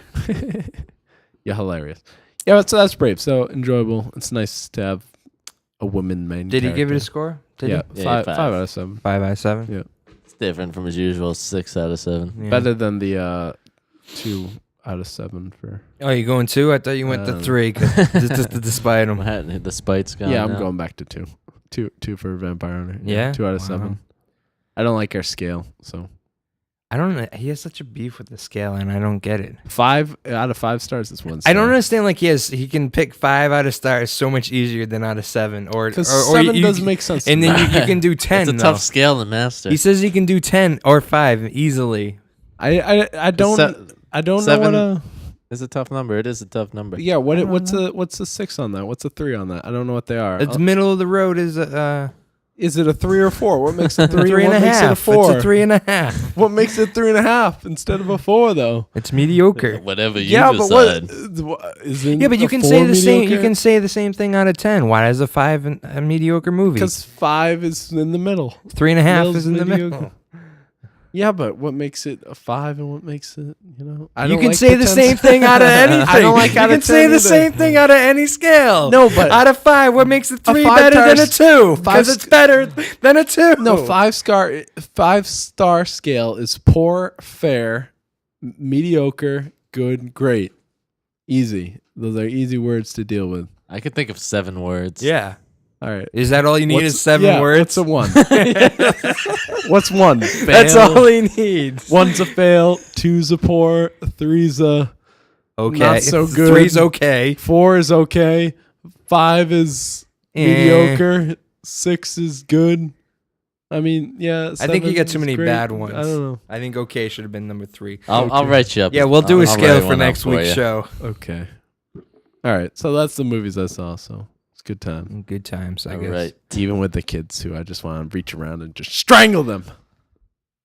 Yeah, hilarious. Yeah, so that's Brave. So enjoyable. It's nice to have a woman main.
Did he give it a
character.
score? Did
Yeah,
he?
Yeah,
5
5.
out of 7.
5 out of 7.
Yeah.
It's different from his usual 6 out of 7.
Yeah.
Better than the 2 out of 7 for.
Oh, you going 2? I thought you went to 3. Despite him.
The spite's gone.
Yeah, I'm
now.
going back to 2. 2 for Vampire Hunter.
Yeah?
2 out of
Wow.
7. I don't like our scale, so
I don't know. He has such a beef with the scale, and I don't get it.
5 out of 5 stars is 1 star.
I don't understand. Like he can pick 5 out of stars so much easier than out of 7, or
Because
or
7
you-
doesn't make sense.
And
to
then
me.
you can do 10.
It's a
though.
tough scale to master.
He says he can do 10 or 5 easily.
I don't I don't know what a
It's a tough number. It is a tough number.
yeah. What's a 6 on that? What's a 3 on that? I don't know what they are.
It's middle of the road.
Is it a 3 or 4? What makes it 3?
3 and
what
a
makes
half.
it a 4?
It's a 3.5.
What makes it 3.5 instead of a 4 though?
It's mediocre.
Whatever you
Yeah, but
decide.
what isn't?
Yeah, but you
a
can
4
say the same. You
mediocre?
can say the same thing out of 10. Why is a 5 a mediocre movie?
Because 5 is in the middle.
3.5
Middle's
is in the
mediocre.
middle.
Yeah, but what makes it a 5 and what makes it, I
You
don't
can
like
say the
potential-
same thing out of anything.
I don't like
You
out
can
of
say
10
the
either.
same thing out of any scale.
No, but
out of 5, what makes a 3
5
better than a
stars-
2?
5
Because it's better than a 2.
no 5-star scale is poor, fair, mediocre, good, great, easy. Those are easy words to deal with.
I could think of 7 words.
Yeah.
All right.
Is that all you need? Is 7
yeah,
words?
What's a 1? What's 1?
That's
Fail.
all he needs.
1's a fail. 2's a poor. 3's a
Okay.
not so good.
3's okay.
4 is okay. 5 is mediocre. 6 is good. I mean, yeah.
I think you
7
got too
is
many
great.
bad ones.
I don't know.
I think okay should have been number 3.
I'll write you up.
Yeah, we'll do a
I'll
scale
write
for
one up
next week's
you.
show.
Okay. All right. So that's the movies I saw. So it's a good time.
Good times, I
All
guess.
right.
Even with the kids too. I just want to reach around and just strangle them.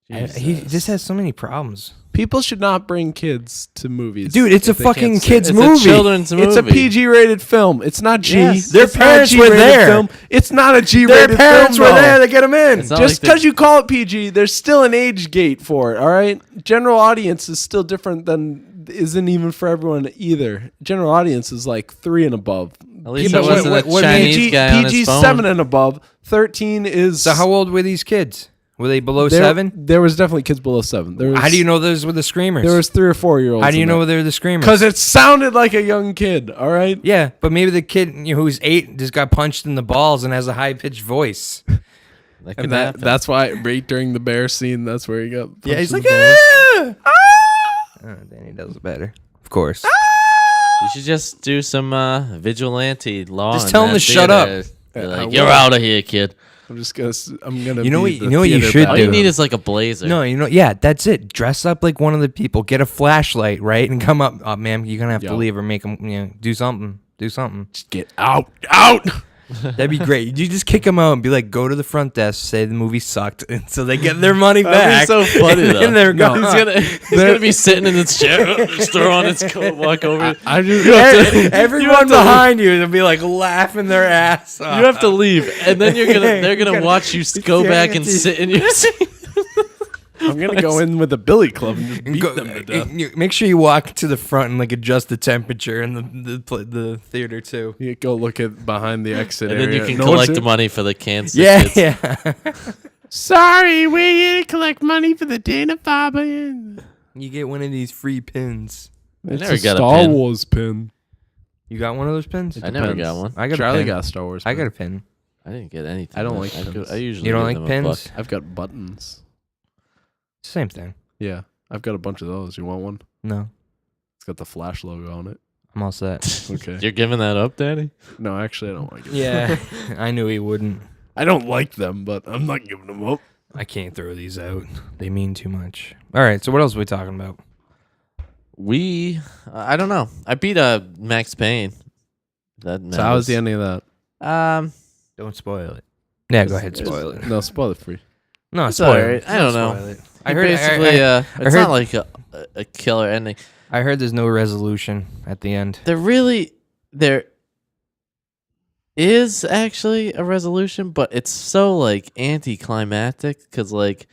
He just has so many problems.
People should not bring kids to movies.
Dude, it's a
if they can't
fucking
sit.
kids
It's
movie.
a children's movie.
It's a PG-rated film. It's not G.
Yes.
Their
It's not a
parents were
G-rated
there.
Film. It's not a G-rated
Their parents
film,
were
though.
there to get him in.
It's not
Just
like the-
because you call it PG, there's still an age gate for it. All right, general audience is still different than isn't even for everyone either. General audience is like 3 and above.
At least
Yeah,
it
but
wasn't
what-
a
what
Chinese
PG,
guy on
PG
his phone.
7 and above. 13 is.
So how old were these kids? Were they below
there,
7?
There was definitely kids below 7. There was,
How do you know those were the screamers?
There was 3 or 4 year olds.
How do you know they were the screamers?
Because it sounded like a young kid. All right.
Yeah, but maybe the kid who's 8 just got punched in the balls and has a high pitched voice.
That could
And
happen.
that's why right during the bear scene, that's where he got.
Yeah, he's
punched
like,
in the balls.
Oh, Danny does it better, of course.
You should just do some vigilante law.
Just
in
tell him
that
to shut up.
theater. Be
Yeah, I
like, you're
will.
out of here, kid.
I'm just gonna. I'm gonna.
You know
be
what-
the
you know what you
theater
should
All
do?
you
background.
need is like a blazer.
No, yeah, that's it. Dress up like one of the people. Get a flashlight, right, and come up. Oh, ma'am, you're gonna have to
Yo.
leave or make them. Do something. Do something.
Just get out. Out.
That'd be great. You just kick them out and be like, go to the front desk, say the movie sucked, and so they get their money
That'd be
back.
so funny, though.
And they're
No.
gone.
He's gonna be sitting in his chair, just throw on his coat, walk over.
I just.
Everyone behind you will be like laughing their ass off.
You have to leave, and then they're gonna watch you go
Yeah,
back
you
and
have to-
sit in your seat.
I'm gonna go in with a billy club and just beat
Go-
them to death.
make sure you walk to the front and like adjust the temperature in the theater too.
You go look at behind the exit
And then
area.
you can
No
collect
one's-
the money for the cans.
Yeah,
tickets.
yeah.
Sorry, we're here to collect money for the Dana Farber.
You get one of these free pins.
It's
never
a
got a
Star
pin.
Wars pin.
You got one of those pins?
I never
Depends.
got one.
I got
Charlie
a pin.
got a Star Wars.
I
pin.
got a pin.
I didn't get anything.
I don't
man.
like pins.
I usually
You don't
give
like
them a
pins?
buck.
I've got buttons.
Same thing.
Yeah, I've got a bunch of those. You want one?
No,
It's got the Flash logo on it.
I'm all set.
Okay.
You're giving that up, Daddy?
No, actually, I don't like it.
Yeah, I knew he wouldn't.
I don't like them, but I'm not giving them up.
I can't throw these out. They mean too much. All right, so what else are we talking about?
I don't know. I beat Max Payne. That
So how was the ending of that?
Don't spoil it. Yeah, go ahead, spoil it.
No, spoil it free.
No,
It's
spoil
alright.
it.
I don't know.
Spoil it.
I heard basically. It's
heard-
not like a killer ending.
I heard there's no resolution at the end.
There is actually a resolution, but it's so like anticlimactic because like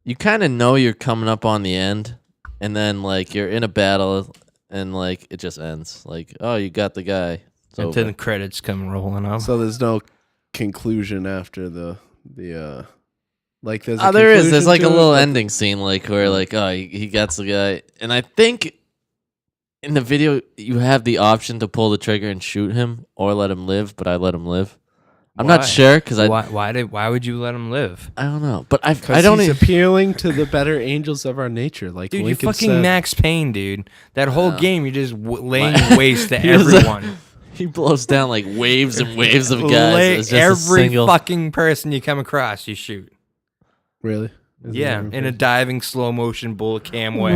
you kind of know you're coming up on the end, and then like you're in a battle, and like it just ends. Like, oh, you got the guy. It's
Until
over.
the credits come rolling up.
So there's no conclusion after the like there's a
There is.
conclusion
There's like
to
a
it,
little
but-
ending scene, like where like oh he gets the guy, and I think in the video you have the option to pull the trigger and shoot him or let him live, but I let him live. I'm not sure because
why would you let him live?
I don't know, but I
Because
don't
he's
even.
appealing to the better angels of our nature, like
Dude,
Lincoln
you fucking
said.
Max Payne, dude. That whole game, you're just laying waste to
He was,
everyone.
He blows down like waves and waves of guys. It's just
Every
a single.
fucking person you come across, you shoot.
Really? Is
Yeah,
it
in a diving slow motion bullet cam way.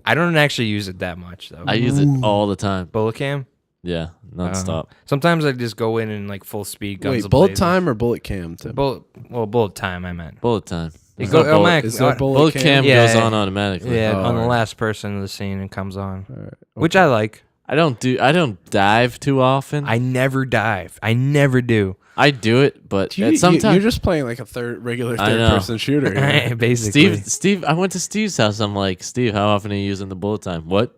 I don't actually use it that much though.
I use it all the time.
Bullet cam?
Yeah, nonstop.
Sometimes I just go in and like full speed guns.
Wait, bullet time or bullet cam? Tim?
Bullet time. I meant.
Bullet time.
It go,
Is there
Bullet cam
Yeah,
goes
yeah.
on automatically.
Yeah,
Oh,
on the
alright.
last person of the scene it comes on,
Alright,
which I like.
I don't dive too often.
I never dive. I never do.
I do it, but sometimes
you're just playing like a regular
I
third
know.
person shooter. Here.
Basically,
Steve. I went to Steve's house. I'm like, Steve, how often are you using the bullet time? What?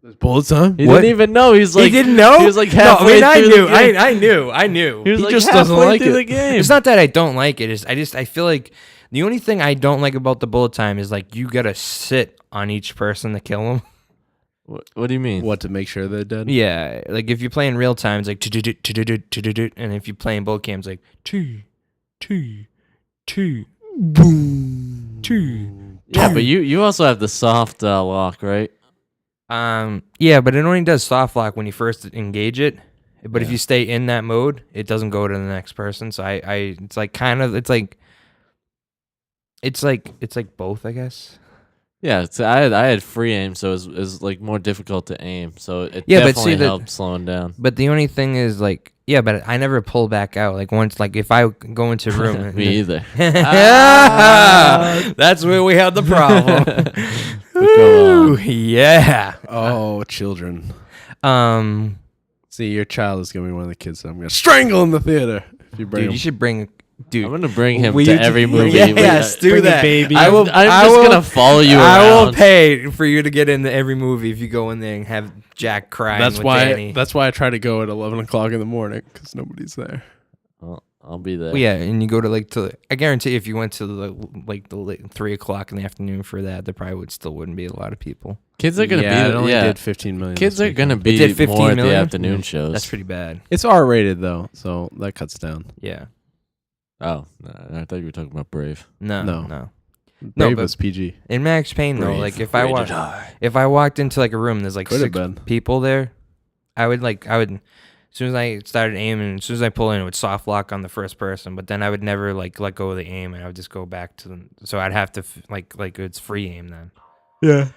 There's bullet time.
He
What?
didn't even know. He's like,
he didn't know.
He was like
No,
halfway
I
through
knew.
the game.
I knew.
He was
He
like
just
halfway
doesn't like
through
it.
the game.
It's not that I don't like it. I feel like the only thing I don't like about the bullet time is like you gotta sit on each person to kill them.
What do you mean?
What, to make sure they're dead?
Yeah, like if you play in real time, it's like and if you play in bullet cam, it's like two, boom, two.
Yeah, but you also have the soft lock, right?
Yeah, but it only does soft lock when you first engage it. But if
Yeah.
you stay in that mode, it doesn't go to the next person. So it's like kind of it's like both, I guess.
Yeah, I had free aim, so it was like more difficult to aim. So it
Yeah, but
definitely
see,
helped slowing down.
But the only thing is like, yeah, but I never pull back out. Like once, like if I go into a room,
Me either.
That's where we had the problem.
Go
Ooh, yeah.
Oh, children.
Um,
See, your child is gonna be one of the kids that I'm gonna strangle in the theater if you bring
dude,
him.
you should bring. Dude,
I'm gonna bring him
will
to
you
every
do-
movie.
Yes, do
Bring a
that.
baby.
I will.
I'm
I
just
will,
gonna follow you
I will
around.
pay for you to get into every movie if you go in there and have Jack crying.
That's
with
why.
Danny.
That's why I try to go at 11 o'clock in the morning because nobody's there.
Well, I'll be there.
Well, yeah, and you go to I guarantee if you went to the 3 o'clock in the afternoon for that, there probably wouldn't be a lot of people.
Kids are gonna
yeah, it
be.
only
Yeah,
did 15 million.
kids
this
are gonna
weekend.
It
be
did 15
more at the
million?
afternoon shows.
That's pretty bad.
It's R-rated though, so that cuts down.
Yeah.
Oh, no, I thought you were talking about Brave.
No.
Brave
but-
was PG.
In Max Payne though,
Brave,
like if
rated
I walked into like a room, there's like
Could have
6
been.
people there, I would as soon as I started aiming, as soon as I pull in, it would soft lock on the first person, but then I would never like let go of the aim, and I would just go back to them. So I'd have to like it's free aim then.
Yeah.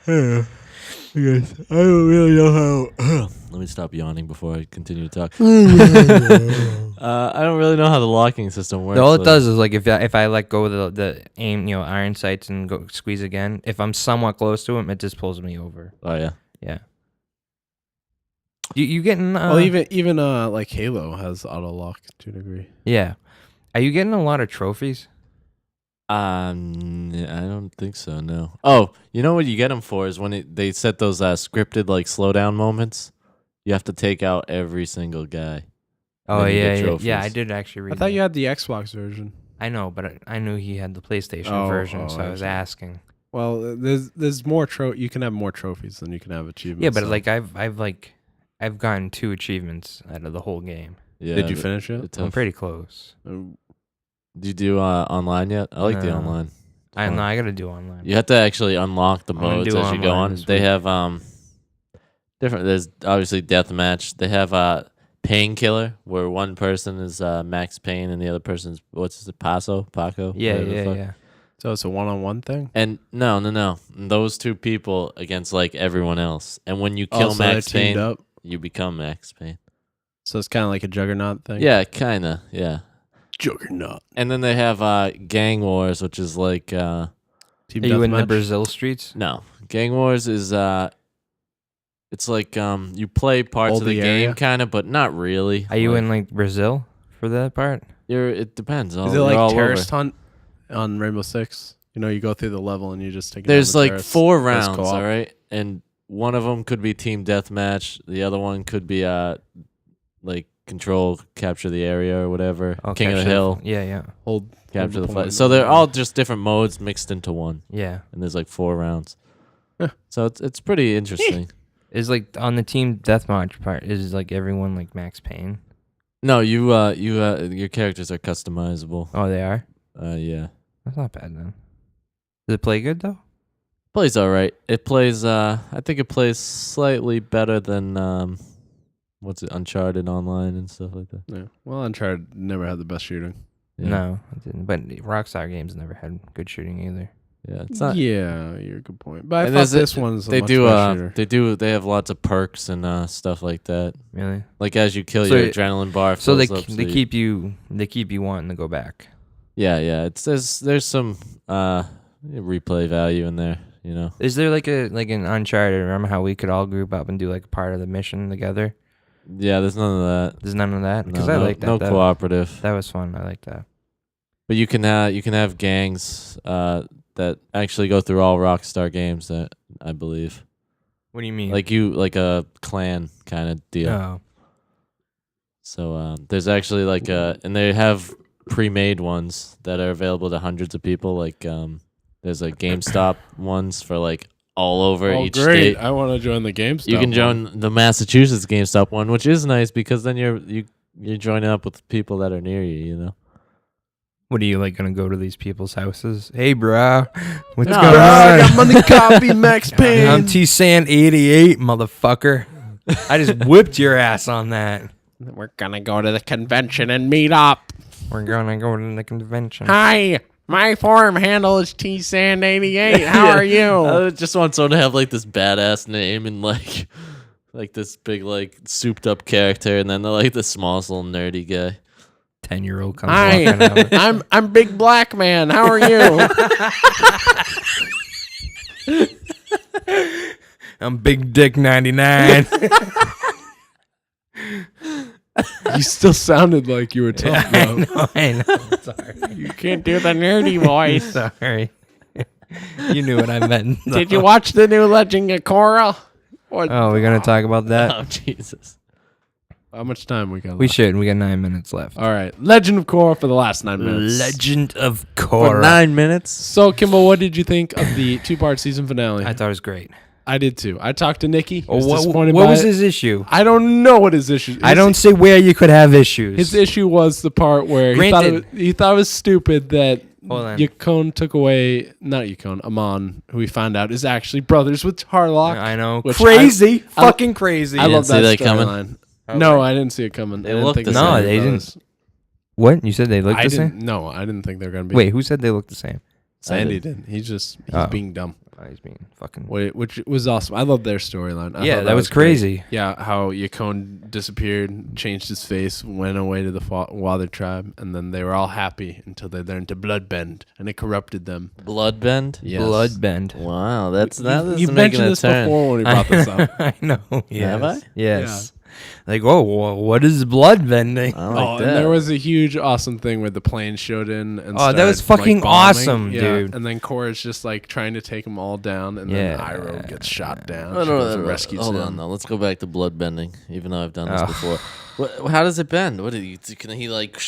Yes. I don't really know how. Let me stop yawning before I continue to talk. I don't really know how the locking system works.
All it does is like if I let go of the aim, iron sights and go squeeze again, if I'm somewhat close to him, it just pulls me over.
Oh yeah.
Yeah. You getting?
Well, even like Halo has auto lock to a degree.
Yeah. Are you getting a lot of trophies?
I don't think so. No. Oh, you know what you get them for is when they set those scripted like slowdown moments. You have to take out every single guy.
Oh
Then you
yeah,
get
yeah,
trophies.
yeah. I did actually read.
I thought
that.
you had the Xbox version.
I know, but I knew he had the PlayStation
Oh,
version, so I
I
was
see.
asking.
Well, there's more you can have more trophies than you can have achievements.
Yeah, but
so.
like I've gotten 2 achievements out of the whole game.
Yeah.
Did you finish it?
it's
I'm
tough.
pretty close.
Did you do online yet? I like the
No.
online.
I know I gotta do online.
You have to actually unlock the
I'm gonna
modes
do
as you go
online
on.
this
They
week.
have different. There's obviously deathmatch. They have painkiller where one person is Max Payne and the other person's Paco.
Yeah,
whatever the
yeah,
fuck.
yeah.
So it's a one-on-one thing.
And no. Those 2 people against like everyone else. And when you
Oh,
kill
so they're
Max
teamed
Payne,
up.
you become Max Payne.
So it's kind of like a Juggernaut thing.
Yeah, kinda. Yeah.
Juggernaut.
And then they have Gang Wars, which is like
Team
Are you in the
Deathmatch?
Brazil streets?
no. Gang Wars is it's like you play parts
Hold
of the
the
game
area?
kind of, but not really.
Are you
Like,
in like Brazil for that part?
It depends.
Is it
You're
like
all
Terrorist
over.
Hunt on Rainbow Six? You know, you go through the level and you just take.
There's
down the
like
terrorists.
4
That's
rounds,
co-op.
all right, and one of them could be team deathmatch. The other one could be like control, capture the area or whatever.
Oh,
King of the
capture
Hill,
Yeah, yeah,
Hold
capture the
point.
flag. So they're all just different modes mixed into one,
yeah.
and there's like 4 rounds.
Huh.
So it's pretty interesting.
Is like on the team deathmatch part? Is like everyone like Max Payne?
No, your characters are customizable.
Oh, they are.
Yeah.
That's not bad then. Does it play good though?
Plays all right. It plays. I think it plays slightly better than what's it, Uncharted Online and stuff like that.
Yeah. Well, Uncharted never had the best shooting.
Yeah.
No, it didn't. But Rockstar games never had good shooting either.
Yeah, it's not.
Yeah, you're a good point. But I
And
thought
there's a-
this one's a
They
much
do.
better shooter.
They have lots of perks and stuff like that.
Really?
Like as you kill
So
your
it-
adrenaline bar.
So they
fills up,
they keep you wanting to go back.
Yeah. It's there's some replay value in there. You know.
Is there like an Uncharted? Remember how we could all group up and do like part of the mission together?
Yeah, there's none of that.
There's none of that because
No,
I
no,
like that.
no
that,
cooperative.
that was fun. I like that.
But you can have gangs that actually go through all Rockstar games. That I believe.
What do you mean?
Like a clan kind of deal.
Oh,
So there's actually and they have pre-made ones that are available to hundreds of people. Like there's a GameStop ones for like all over
Oh,
each
great.
state.
I want to join the GameStop.
You can
one.
join the Massachusetts GameStop one, which is nice because then you're joining up with people that are near you. You know.
what are you like gonna go to these people's houses? Hey, bro, what's
No,
going
bro,
I
on?
got money copy, Max Payne.
I'm T-Sand 88, motherfucker. I just whipped your ass on that.
We're gonna go to the convention and meet up.
We're gonna go to the convention.
Hi, my forum handle is tsand88. How are you?
I just want someone to have like this badass name and like this big like souped up character, and then they're like the smallest little nerdy guy.
10-year-old comes walking out.
I'm Big Black Man. How are you?
I'm Big Dick 99.
You still sounded like you were tough, though.
I know. Sorry.
You can't do the nerdy voice.
Sorry. You knew what I meant. though.
Did you watch the new Legend of Korra? Or
Oh, we're gonna talk about that.
Oh Jesus!
how much time we got?
We
left?
should. We got 9 minutes left.
All right, Legend of Korra for the last 9 minutes.
Legend of
For
Korra.
9 minutes.
So, Kimball, what did you think of the 2-part season finale?
I thought it was great.
I did too. I talked to Nikki. He
Oh,
was
what
disappointed
what
by
was
it.
his issue?
I don't know what his issue.
I don't see where you could have issues.
His issue was the part where
Granted-
he thought it was stupid that
Hold on.
Yukon took away, not Yukon, Amon, who we found out is actually brothers with Harlock.
I know.
which
Crazy.
I-
Fucking crazy.
I
didn't
love
see
that
that coming?
storyline.
Okay.
No, I didn't see it coming.
They
I didn't
look
think
the
they were
same. No,
gonna
they
be
didn't.
brothers.
What? You said they looked
I
the same?
didn't. No, I didn't think they were gonna be.
Wait, who said they looked the same?
Sandy did. He's
Oh.
being dumb.
Oh, he's being fucking...
Which was awesome. I love their storyline. I
Yeah,
thought
that was
great.
crazy.
Yeah, how Yukon disappeared, changed his face, went away to the Wather tribe, and then they were all happy until they learned to bloodbend, and it corrupted them.
Bloodbend.
Yes.
Bloodbend.
Wow, that's that is
You've
making
mentioned
a
this
turn.
before when we brought this up.
I know. Yes.
Have I?
Yes. Like, oh, what is bloodbending?
I like
And
that.
there was a huge awesome thing where the plane showed in and
Oh, that was
started,
fucking
like, bombing.
awesome,
Yeah,
dude.
And then Korra's just like trying to take them all down, and then
Yeah.
Iroh gets shot down.
No,
She
no,
goes
no,
and
no.
rescues
Hold
him.
on, now let's go back to bloodbending. Even though I've done this
Ugh.
before, how does it bend? What did he? Can he like?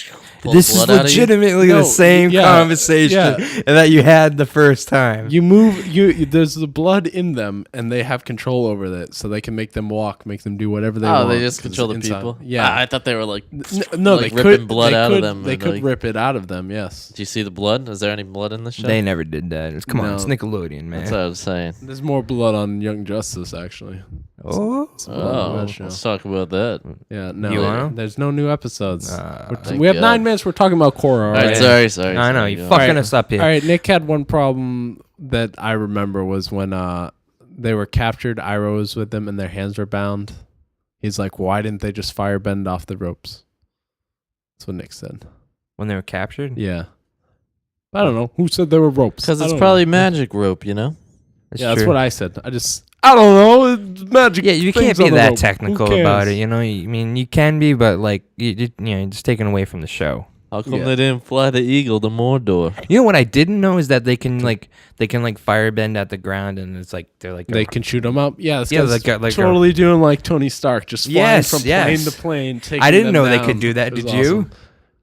Pull
This is
blood out of you?
legitimately
No,
the same
yeah,
conversation that you had the first time.
You move. There's the blood in them, and they have control over it, so they can make them walk, make them do whatever they want.
Oh, they just
'cause
control the
inside-
people.
Yeah.
I thought they were like.
No,
like
they
ripping
could
blood
they
out
could,
of them.
They
and,
could
like,
rip it out of them. Yes.
Do you see the blood? Is there any blood in the show?
They never did that. Come on,
No.
it's Nickelodeon, man.
That's what I was saying.
There's more blood on Young Justice, actually.
Oh,
It's a blood on
Oh,
that show.
let's talk about that.
Yeah, no.
You want 'em?
There's no new episodes.
Thank
We have
God.
9 minutes. We're talking about Korra.
All right,
alright?
sorry.
I know
sorry,
you
go on.
fucking
Alright.
us up here.
All right, Nick had one problem that I remember was when they were captured. Iroh was with them, and their hands were bound. He's like, "Why didn't they just firebend off the ropes?" That's what Nick said.
When they were captured,
Yeah, I don't know who said there were ropes.
Because
I
it's
don't
probably
know.
magic rope, you know?
That's what I said. I don't know. It's magic.
Yeah, you
things
can't be
on the
that
rope.
technical
Who
about
cares?
it. You know, I mean, you can be, but like, you're just taken away from the show.
How come
Yeah.
they didn't fly the eagle to Mordor?
You know what I didn't know is that they can firebend at the ground, and it's like they're like
They can shoot them up. Yeah, this
Yeah,
guy's
like a-
totally doing like Tony Stark, just flying
Yes,
from
yes.
plane to plane. Taking
I didn't
them
know they
down.
could do that.
It was
Did you?
awesome.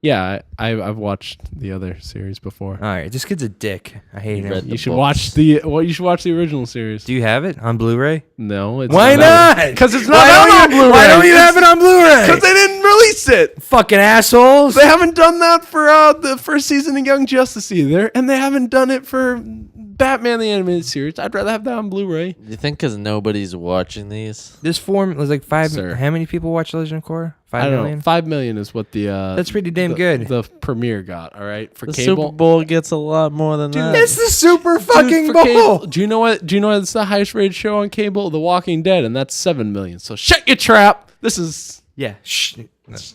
Yeah, I've watched the other series before.
All right, this kid's a dick. I hate
You read
him.
the
You should
books.
watch you should watch the original series.
Do you have it on Blu-ray?
No, it's
Why not?
Because it's not
Why
out
don't
on
you,
Blu-ray.
why don't you have it on Blu-ray?
Because they didn't release it.
Fucking assholes.
They haven't done that for the first season of Young Justice either, and they haven't done it for Batman the Animated Series. I'd rather have that on Blu-ray.
You think because nobody's watching these?
This form was like 5.
Sir.
How many people watch Legend of Korra?
I
5
don't
million?
know. 5 million is what the
That's pretty damn good.
The premiere got. All right, for
The
cable.
Super Bowl gets a lot more than that.
It's the Super
Dude,
fucking
for
Bowl.
cable, do you know what? It's the highest rated show on cable? The Walking Dead, and that's 7 million. So shut your trap. This is
Yeah. Shh.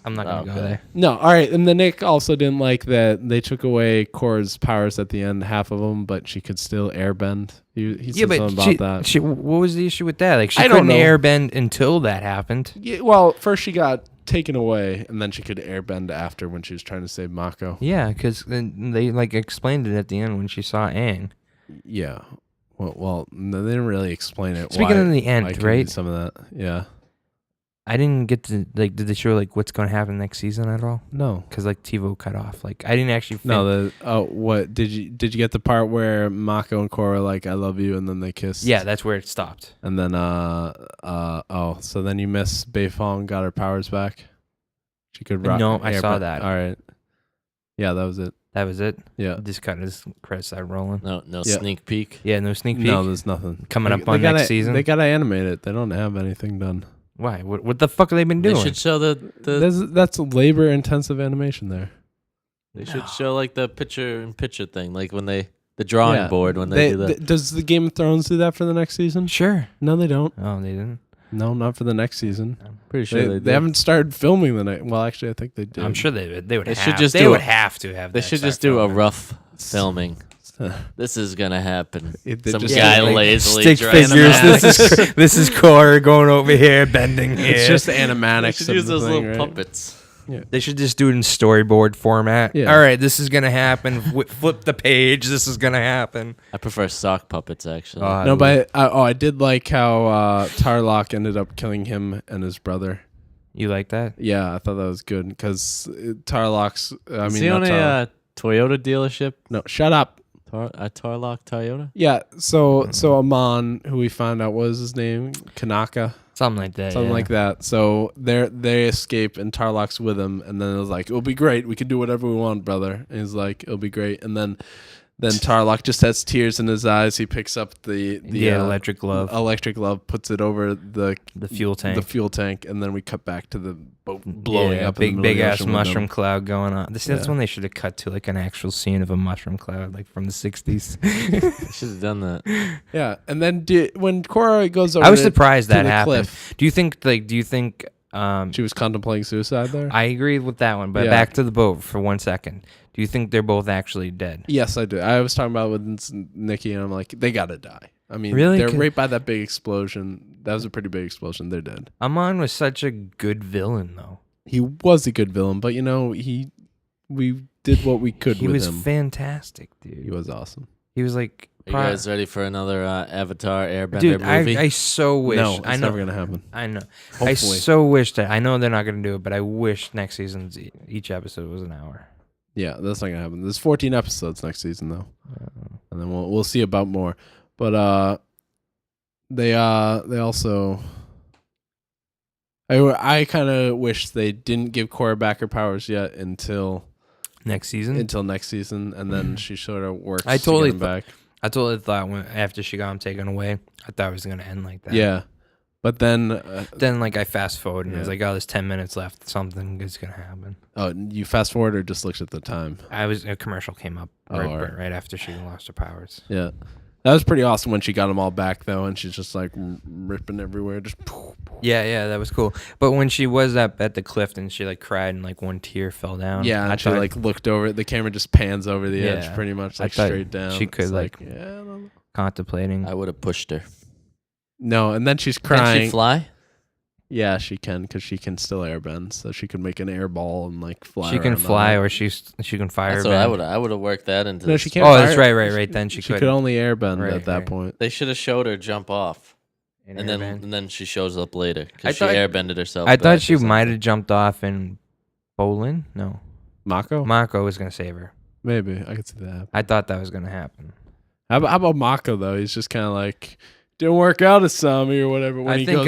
I'm not gonna go
Okay.
there.
no. All right, and then Nick also didn't like that they took away Korra's powers at the end, half of them, but she could still airbend. He said something about that.
What was the issue with that? Like she
I don't
couldn't
know.
airbend until that happened.
Yeah, well, first she got taken away, and then she could airbend after when she was trying to save Mako.
Yeah, because they like explained it at the end when she saw Aang.
Yeah. Well, no, they didn't really explain it.
Speaking
why
of the end,
I can
right?
do some of that. Yeah.
I didn't get to like. Did they show like what's going to happen next season at all?
No.
Because like TiVo cut off. Like I didn't actually.
No. What did you get the part where Mako and Korra are like I love you and then they kiss?
Yeah, that's where it stopped.
And then so then you miss Beifong got her powers back. She could rock.
No, I saw
airbend.
that.
All right. Yeah, that was it.
That was it.
Yeah.
Just cut his credits started rolling.
No
Yeah.
sneak peek.
Yeah, no sneak peek.
No, there's nothing
Coming
They-
up on
they
next
gotta-
season?
They gotta animate it. They don't have anything done.
Why? What the fuck have they been doing?
They should show
That's labor intensive animation there.
They should show like the picture in picture thing, like when the drawing
Yeah.
board when they do that.
Does the Game of Thrones do that for the next season?
Sure.
No, they don't.
Oh, they didn't.
No, not for the next season.
Pretty sure they,
They haven't started filming the next. Well, actually, I think they did.
I'm sure they would. They
They
have.
should just
they
do
would
a-
have to have.
They
that
should
start
just do a
filming.
rough filming. This is gonna happen.
They
Some
just-
guy
like,
lazily
Stick
drags
figures.
animatics.
This is Korra going over here, bending here.
It's just
They
animatics.
should
of
use
the
those
thing,
little
right?
puppets.
They should just do it in storyboard format.
Yeah.
All right, this is gonna happen. Flip the page. This is gonna happen.
I prefer sock puppets actually.
No, but I did like how Tarlok ended up killing him and his brother.
You like that?
Yeah, I thought that was good because Tarlok's. I
is
mean,
he
not
on
Tarlok.
a Toyota dealership?
No, shut up.
Tarlok Toyota?
Yeah, so Amon, who we found out was his name, Kanaka,
Something like that.
something
yeah.
like that. So they escape and Tarlok's with him, and then it was like, it'll be great. We can do whatever we want, brother. And he's like, it'll be great. And then Tarlok just has tears in his eyes. He picks up the
electric glove,
electric glove, puts it over the
fuel tank.
the fuel tank, and then we cut back to the boat blowing
Yeah,
up. in the middle
big
of the
ass
ocean with
mushroom
them.
cloud going on. That's
Yeah.
when they should have cut to like an actual scene of a mushroom cloud, like from the '60s.
I should have done that.
Yeah, and then when Korra goes over,
I was surprised
to
that
the
happened.
cliff,
Do you think
she was contemplating suicide there.
I agree with that one, but
Yeah.
back to the boat for 1 second. Do you think they're both actually dead?
Yes, I do. I was talking about with Nikki, and I'm like, they gotta die. I mean,
Really?
they're
'Cause-
right by that big explosion. That was a pretty big explosion. They're dead.
Amon was such a good villain, though.
He was a good villain, but we did what we could
He
with
was
him.
fantastic, dude.
He was awesome.
He was like,
Are you guys ready for another Avatar Airbender
dude.
movie?
I so wish.
No, it's
I know.
never gonna happen.
I know.
Hopefully.
I so wish that. I know they're not gonna do it, but I wish next season's each episode was an hour.
Yeah, that's not gonna happen. There's 14 episodes next season though, and then we'll see about more. But they also. I kind of wish they didn't give Korra back her powers yet until
Next season.
next season, and then she sort of works.
I totally
to get them back.
I totally thought after she got him taken away, I thought it was gonna end like that.
Yeah, but then
Then like I fast forward and it was
Yeah.
like, oh, there's 10 minutes left. Something is gonna happen.
you fast forward or just looked at the time.
A commercial came up
Oh,
right,
alright.
right after she lost her powers.
Yeah, that was pretty awesome when she got them all back though, and she's just like ripping everywhere. Just
Yeah, that was cool. But when she was up at the cliff and she like cried and like one tear fell down.
yeah,
I
and she
thought-
like looked over. The camera just pans over the edge,
Yeah.
pretty much
I
like
thought
straight down.
she could,
It's
like-
yeah. I don't know.
contemplating.
I would have pushed her.
No, and then she's
Can
crying.
she fly?
Yeah, she can because she can still airbend, so she can make an air ball and like fly.
She can
around
fly,
on it.
or she can fire.
That's what I would have worked that into.
No,
this.
she can't.
Oh,
fire.
that's right. Then she
She
could.
could only airbend
Right,
at that
right.
point.
They should have showed her jump off,
in
and
airbend.
then she shows up later
I
because she
thought-
airbended herself.
I
back
thought
or
she
something.
might have jumped off in Bolin. No, Mako was gonna save her.
Maybe I could see that.
I thought that was gonna happen.
How about Mako though? He's just kind of like didn't work out as Sami or whatever. When
I think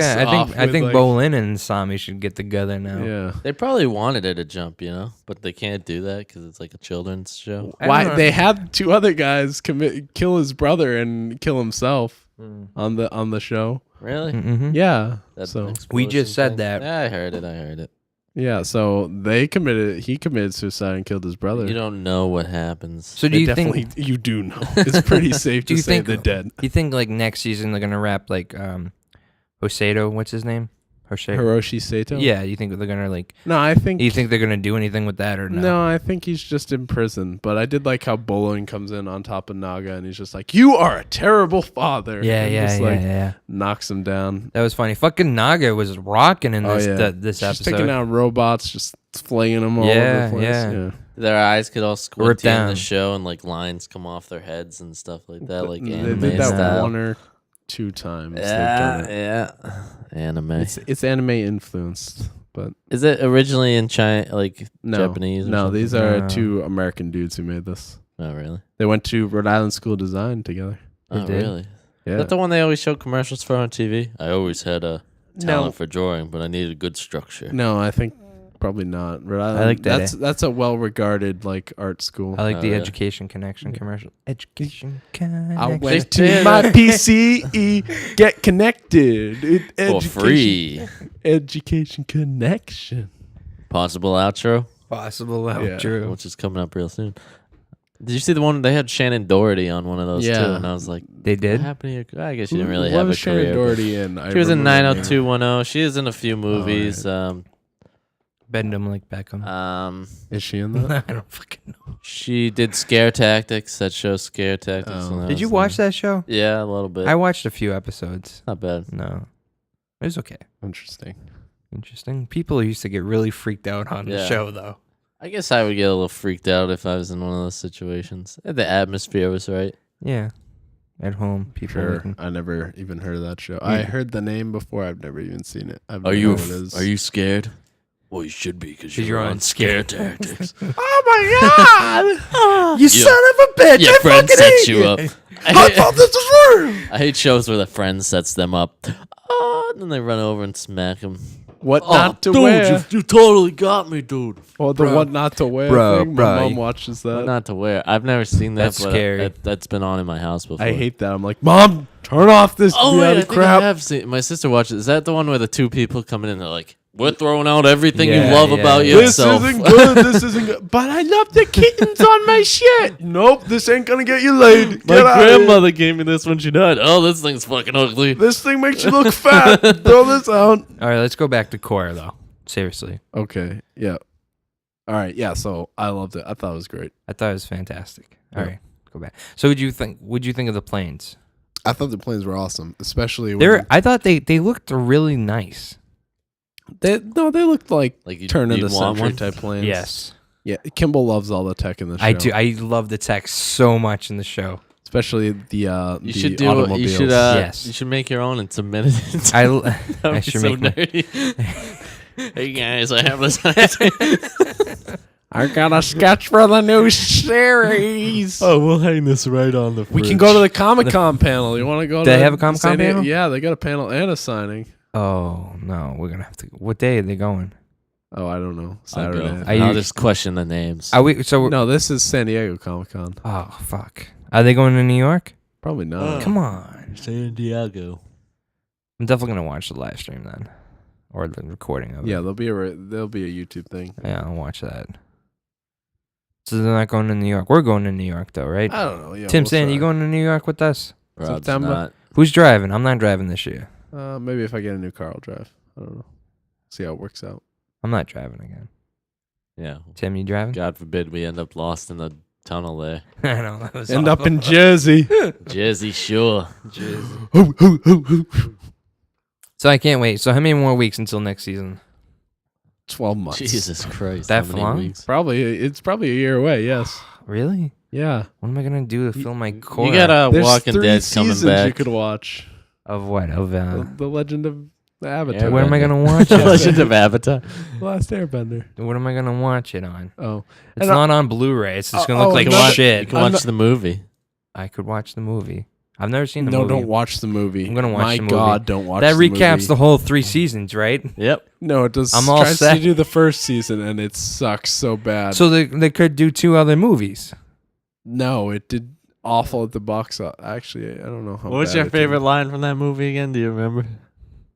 Bolin and Sami should get together now.
Yeah.
They probably wanted it to jump, but they can't do that because it's like a children's show.
Why they had 2 other guys kill his brother and kill himself on the show?
Really?
Mm-hmm.
Yeah.
That
So
we just said
thing?
that.
Yeah, I heard it.
yeah. So he committed suicide and killed his brother.
You don't know what happens.
So do you think?
You do know? It's pretty safe
Do
to
you
say
think
the dead.
You think like next season they're gonna wrap like Hoseto? What's his name?
Hiroshi Sato.
Yeah. You think they're gonna like?
No, I think.
You think they're gonna do anything with that or no?
No, I think he's just in prison. But I did like how Bolin comes in on top of Naga and he's just like, "You are a terrible father."
Yeah,
and
yeah,
just,
yeah.
knocks him down.
That was funny. Fucking Naga was rocking in this this
She's
episode.
taking out robots, just flinging them all over the place.
Yeah.
Their eyes could all squint
Rip
in
down.
the show, and like lines come off their heads and stuff like that, like
They
anime
did that
style.
1 or 2 times. They've done it.
Yeah. Anime.
It's anime influenced, but
Is it originally in China, like
no,
Japanese? Or
no.
something?
These are
No.
2 American dudes who made this.
Oh, really?
They went to Rhode Island School of Design together.
They
Oh,
did?
really?
Yeah.
Is that the one they always show commercials for on TV? I always had a talent for drawing, but I needed good structure.
No, I think probably not. Rhode Island.
like that,
That's a well-regarded like art school.
I like the
yeah.
Education Connection commercial. Education Connection.
I went
They-
to my PCE, get connected.
For free.
Education Connection.
Possible outro,
Possible
Yeah.
outro.
which is coming up real soon. Did you see the one they had Shannon Doherty on one of those
Yeah.
too? And I was like,
They
what
did.
happened to your? I guess she didn't really
What
have a
was Shannon
career. but-
Doherty in?
She was in
remember the name.
90210. She is in a few movies.
Bend them like Beckham.
Is she in that?
I don't fucking know.
She did Scare Tactics. That show Scare Tactics.
Oh.
when I
Did you
was
watch
there.
that show?
Yeah, a little bit.
I watched a few episodes.
Not bad.
No, it was okay.
Interesting.
Interesting. People used to get really freaked out on the
Yeah.
show, though.
I guess I would get a little freaked out if I was in one of those situations. The atmosphere was right.
Yeah, at home, people.
Sure.
making-
I never even heard of that show. I heard the name before. I've never even seen it. I
Are you
know what it is.
Are you scared? Well, you should be because you're on Scare Tactics.
Oh my god!
You son of a bitch!
Your
I
friend
fucking
sets
hate
you up.
I thought this was real.
I hate shows where the friend sets them up. Oh, and then they run over and smack him.
What
Oh,
not to
dude,
wear?
You totally got me, dude.
Oh, the
Bro.
what not to wear
Bro,
thing.
bro,
My mom
you-
watches that.
What not to wear? I've never seen that.
That's
but
scary.
That's been on in my house before.
I hate that. I'm like, Mom, turn off this
Oh, wait, I
reality
think I
crap.
have seen. My sister watches. Is that the one where the 2 people come in and they're like, "We're throwing out everything
Yeah,
you love
yeah,
about
yeah.
This
yourself."
isn't good. This isn't good. But I love the kittens on my shit. Nope, this ain't gonna get you laid.
My
Get out of here.
grandmother gave me this when she died. Oh, this thing's fucking ugly.
This thing makes you look fat. Throw this out.
All right, let's go back to Korra, though. Seriously,
Okay. Yeah. All right. Yeah. So I loved it. I thought it was great.
I thought it was fantastic. All
Yeah.
right, go back. So, would you think? Would you think of the planes?
I thought the planes were awesome, especially
They're. I thought they looked really nice.
they looked like
Like
turn of
you'd
the
want
century
one?
type planes.
Yes,
Yeah. Kimball loves all the tech in the show.
I do. I love the text so much in the show.
especially the
You should do.
automobiles.
You should.
Yes.
You should make your own and submit it. Into
I
that would
I
be
should
so
make my-
nerdy. Hey guys, I have this idea.
I got a sketch for the new series.
Oh, we'll hang this right on the.
We can go to the Comic-Con panel. You want to go?
Do
to
they have a Comic-Con
San Diego?
panel?
Yeah, they got a panel and a signing.
Oh no, we're gonna have to. What day are they going?
Oh, I don't know.
I'll go.
Saturday.
I-
I'll just question the names.
Are we? So
No, this is San Diego Comic-Con.
oh fuck. Are they going to New York?
Probably not.
Come on.
San Diego.
I'm definitely gonna watch the live stream then, or the recording of it.
Yeah, there'll be a YouTube thing.
Yeah, I'll watch that. So they're not going to New York. We're going to New York though, right?
I don't know. Yeah,
Tim,
we'll
saying
try.
you going to New York with us?
Rob's
September.
not.
Who's driving? I'm not driving this year.
Maybe if I get a new car, I'll drive. I don't know. See how it works out.
I'm not driving again.
Yeah.
Tim, you driving?
God forbid we end up lost in the tunnel there.
I know that was
End up
awful.
in Jersey.
Jersey Shore.
So I can't wait. So how many more weeks until next season?
12 months.
Jesus Christ.
That
how many
long?
weeks?
It's probably a year away. Yes.
Really?
Yeah.
What am I gonna do to fill my core?
You got
There's
Walking
3
Dead coming
seasons
back.
you could watch.
of what? Of
The Legend of The Avatar.
What am I gonna watch it?
Legend of Avatar.
Last Airbender.
What am I gonna watch it on?
Oh,
It's not on Blu-ray. It's just gonna look like
You can watch-
shit.
You can watch the movie.
I could watch the movie. I've never seen the
no,
movie.
don't watch the movie.
I'm gonna watch
My
the movie.
God, don't watch
That
the
recaps
movie.
the whole 3 seasons, right?
Yep.
No, it does.
I'm all
tries
set.
to do the first season, and it sucks so bad.
So they could do 2 other movies.
No, it did awful at the box office. Actually, I don't know how.
What was
bad
your
it
favorite
did.
line from that movie again? Do you remember?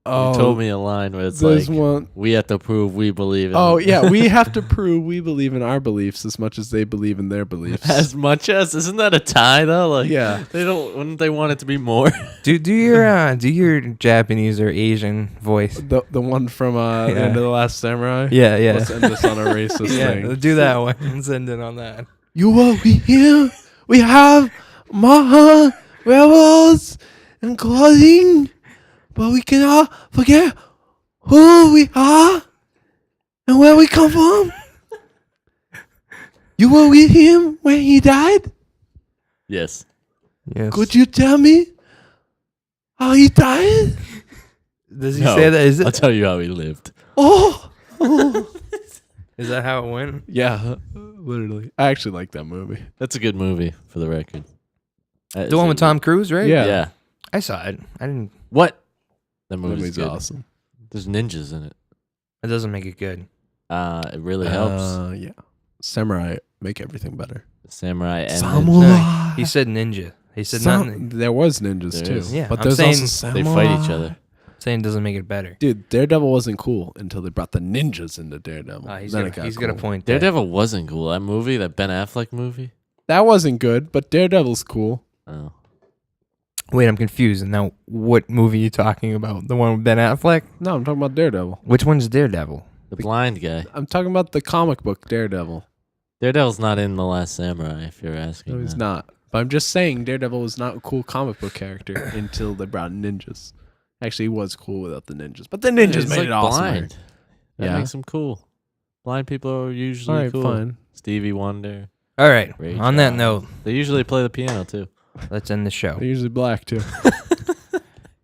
Oh,
You told me a line where it's
there's
like,
one.
we have to prove we believe in
Oh
them."
yeah, we have to prove we believe in our beliefs as much as they believe in their beliefs.
As much as, isn't that a tie though? Like,
Yeah.
they don't. Wouldn't they want it to be more?
Do your Japanese or Asian voice?
The one from
Yeah.
End of the Last Samurai.
Yeah,
Let's end this on a racist
yeah.
thing.
Do that one and send it on that.
You will be here. We have Maha rebels and clothing, but we cannot forget who we are and where we come from. You were with him when he died?
Yes.
Yes.
Could you tell me how he died?
Does he
No,
say that? Is
I'll
it?
tell you how he lived.
Oh.
Is that how it went?
Yeah, literally. I actually like that movie.
That's a good movie, for the record.
The one with Tom Cruise, right?
Yeah.
Yeah.
I saw it. I didn't.
What? That
That
movie's
movie's
good.
awesome.
There's ninjas in it.
It doesn't make it good.
It really helps.
Yeah. Samurai make everything better.
Samurai and
Samurai.
He said ninja. He said nothing.
There was ninjas
There
too.
is.
Yeah,
but
I'm
there's
saying
also samurai.
they fight each other.
Saying doesn't make it better.
Dude, Daredevil wasn't cool until they brought the ninjas into Daredevil.
He's
Then
got
it got
a
cool.
point there.
Daredevil wasn't cool. That movie, that Ben Affleck movie.
That wasn't good, but Daredevil's cool.
Oh,
Wait, I'm confused. Now, what movie are you talking about? The one with Ben Affleck?
No, I'm talking about Daredevil.
Which one's Daredevil?
the blind guy.
I'm talking about the comic book Daredevil.
Daredevil's not in The Last Samurai, if you're asking.
No, he's
that.
not. But I'm just saying Daredevil was not a cool comic book character until they brought ninjas. Actually, he was cool without the ninjas, but the ninjas
He's
made
like
it awesome.
blind. That
Yeah.
makes him cool. Blind people are usually
All right,
cool.
fine.
Stevie Wonder.
All right.
Ray
On that
Charles.
note,
They usually play the piano too.
let's end the show.
They're usually black too.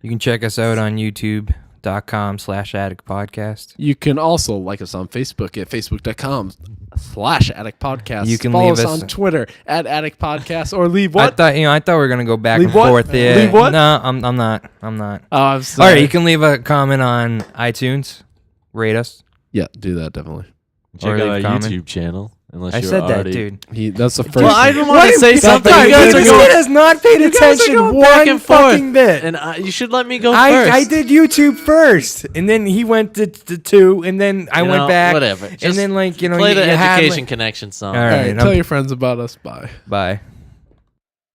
You can check us out on youtube.com/Attic Podcast.
You can also like us on Facebook at facebook.com/Attic Podcast.
You can
follow
leave
us
us-
on Twitter at Attic Podcast or leave
I
what?
thought we were gonna go back
Leave
and
what?
forth there.
Leave what?
No, I'm not.
I'm
All
sorry.
right, you can leave a comment on iTunes. Rate us.
Yeah, do that definitely.
Check
Or
out
leave
our
comment.
YouTube channel. Unless
I
you're
said that,
already...
dude.
That's the first.
Well, I
thing.
didn't want to say something.
you guys are
This
going-
kid has not paid
guys are
attention
going back
one
and forth.
fucking bit.
And you should let me go first.
I did YouTube first, and then he went to 2, and then I
You
went
know,
back.
Whatever.
And
Just
then
play the
you had,
Education Connection song.
All
All
right,
right, tell your friends about us. Bye.
Bye.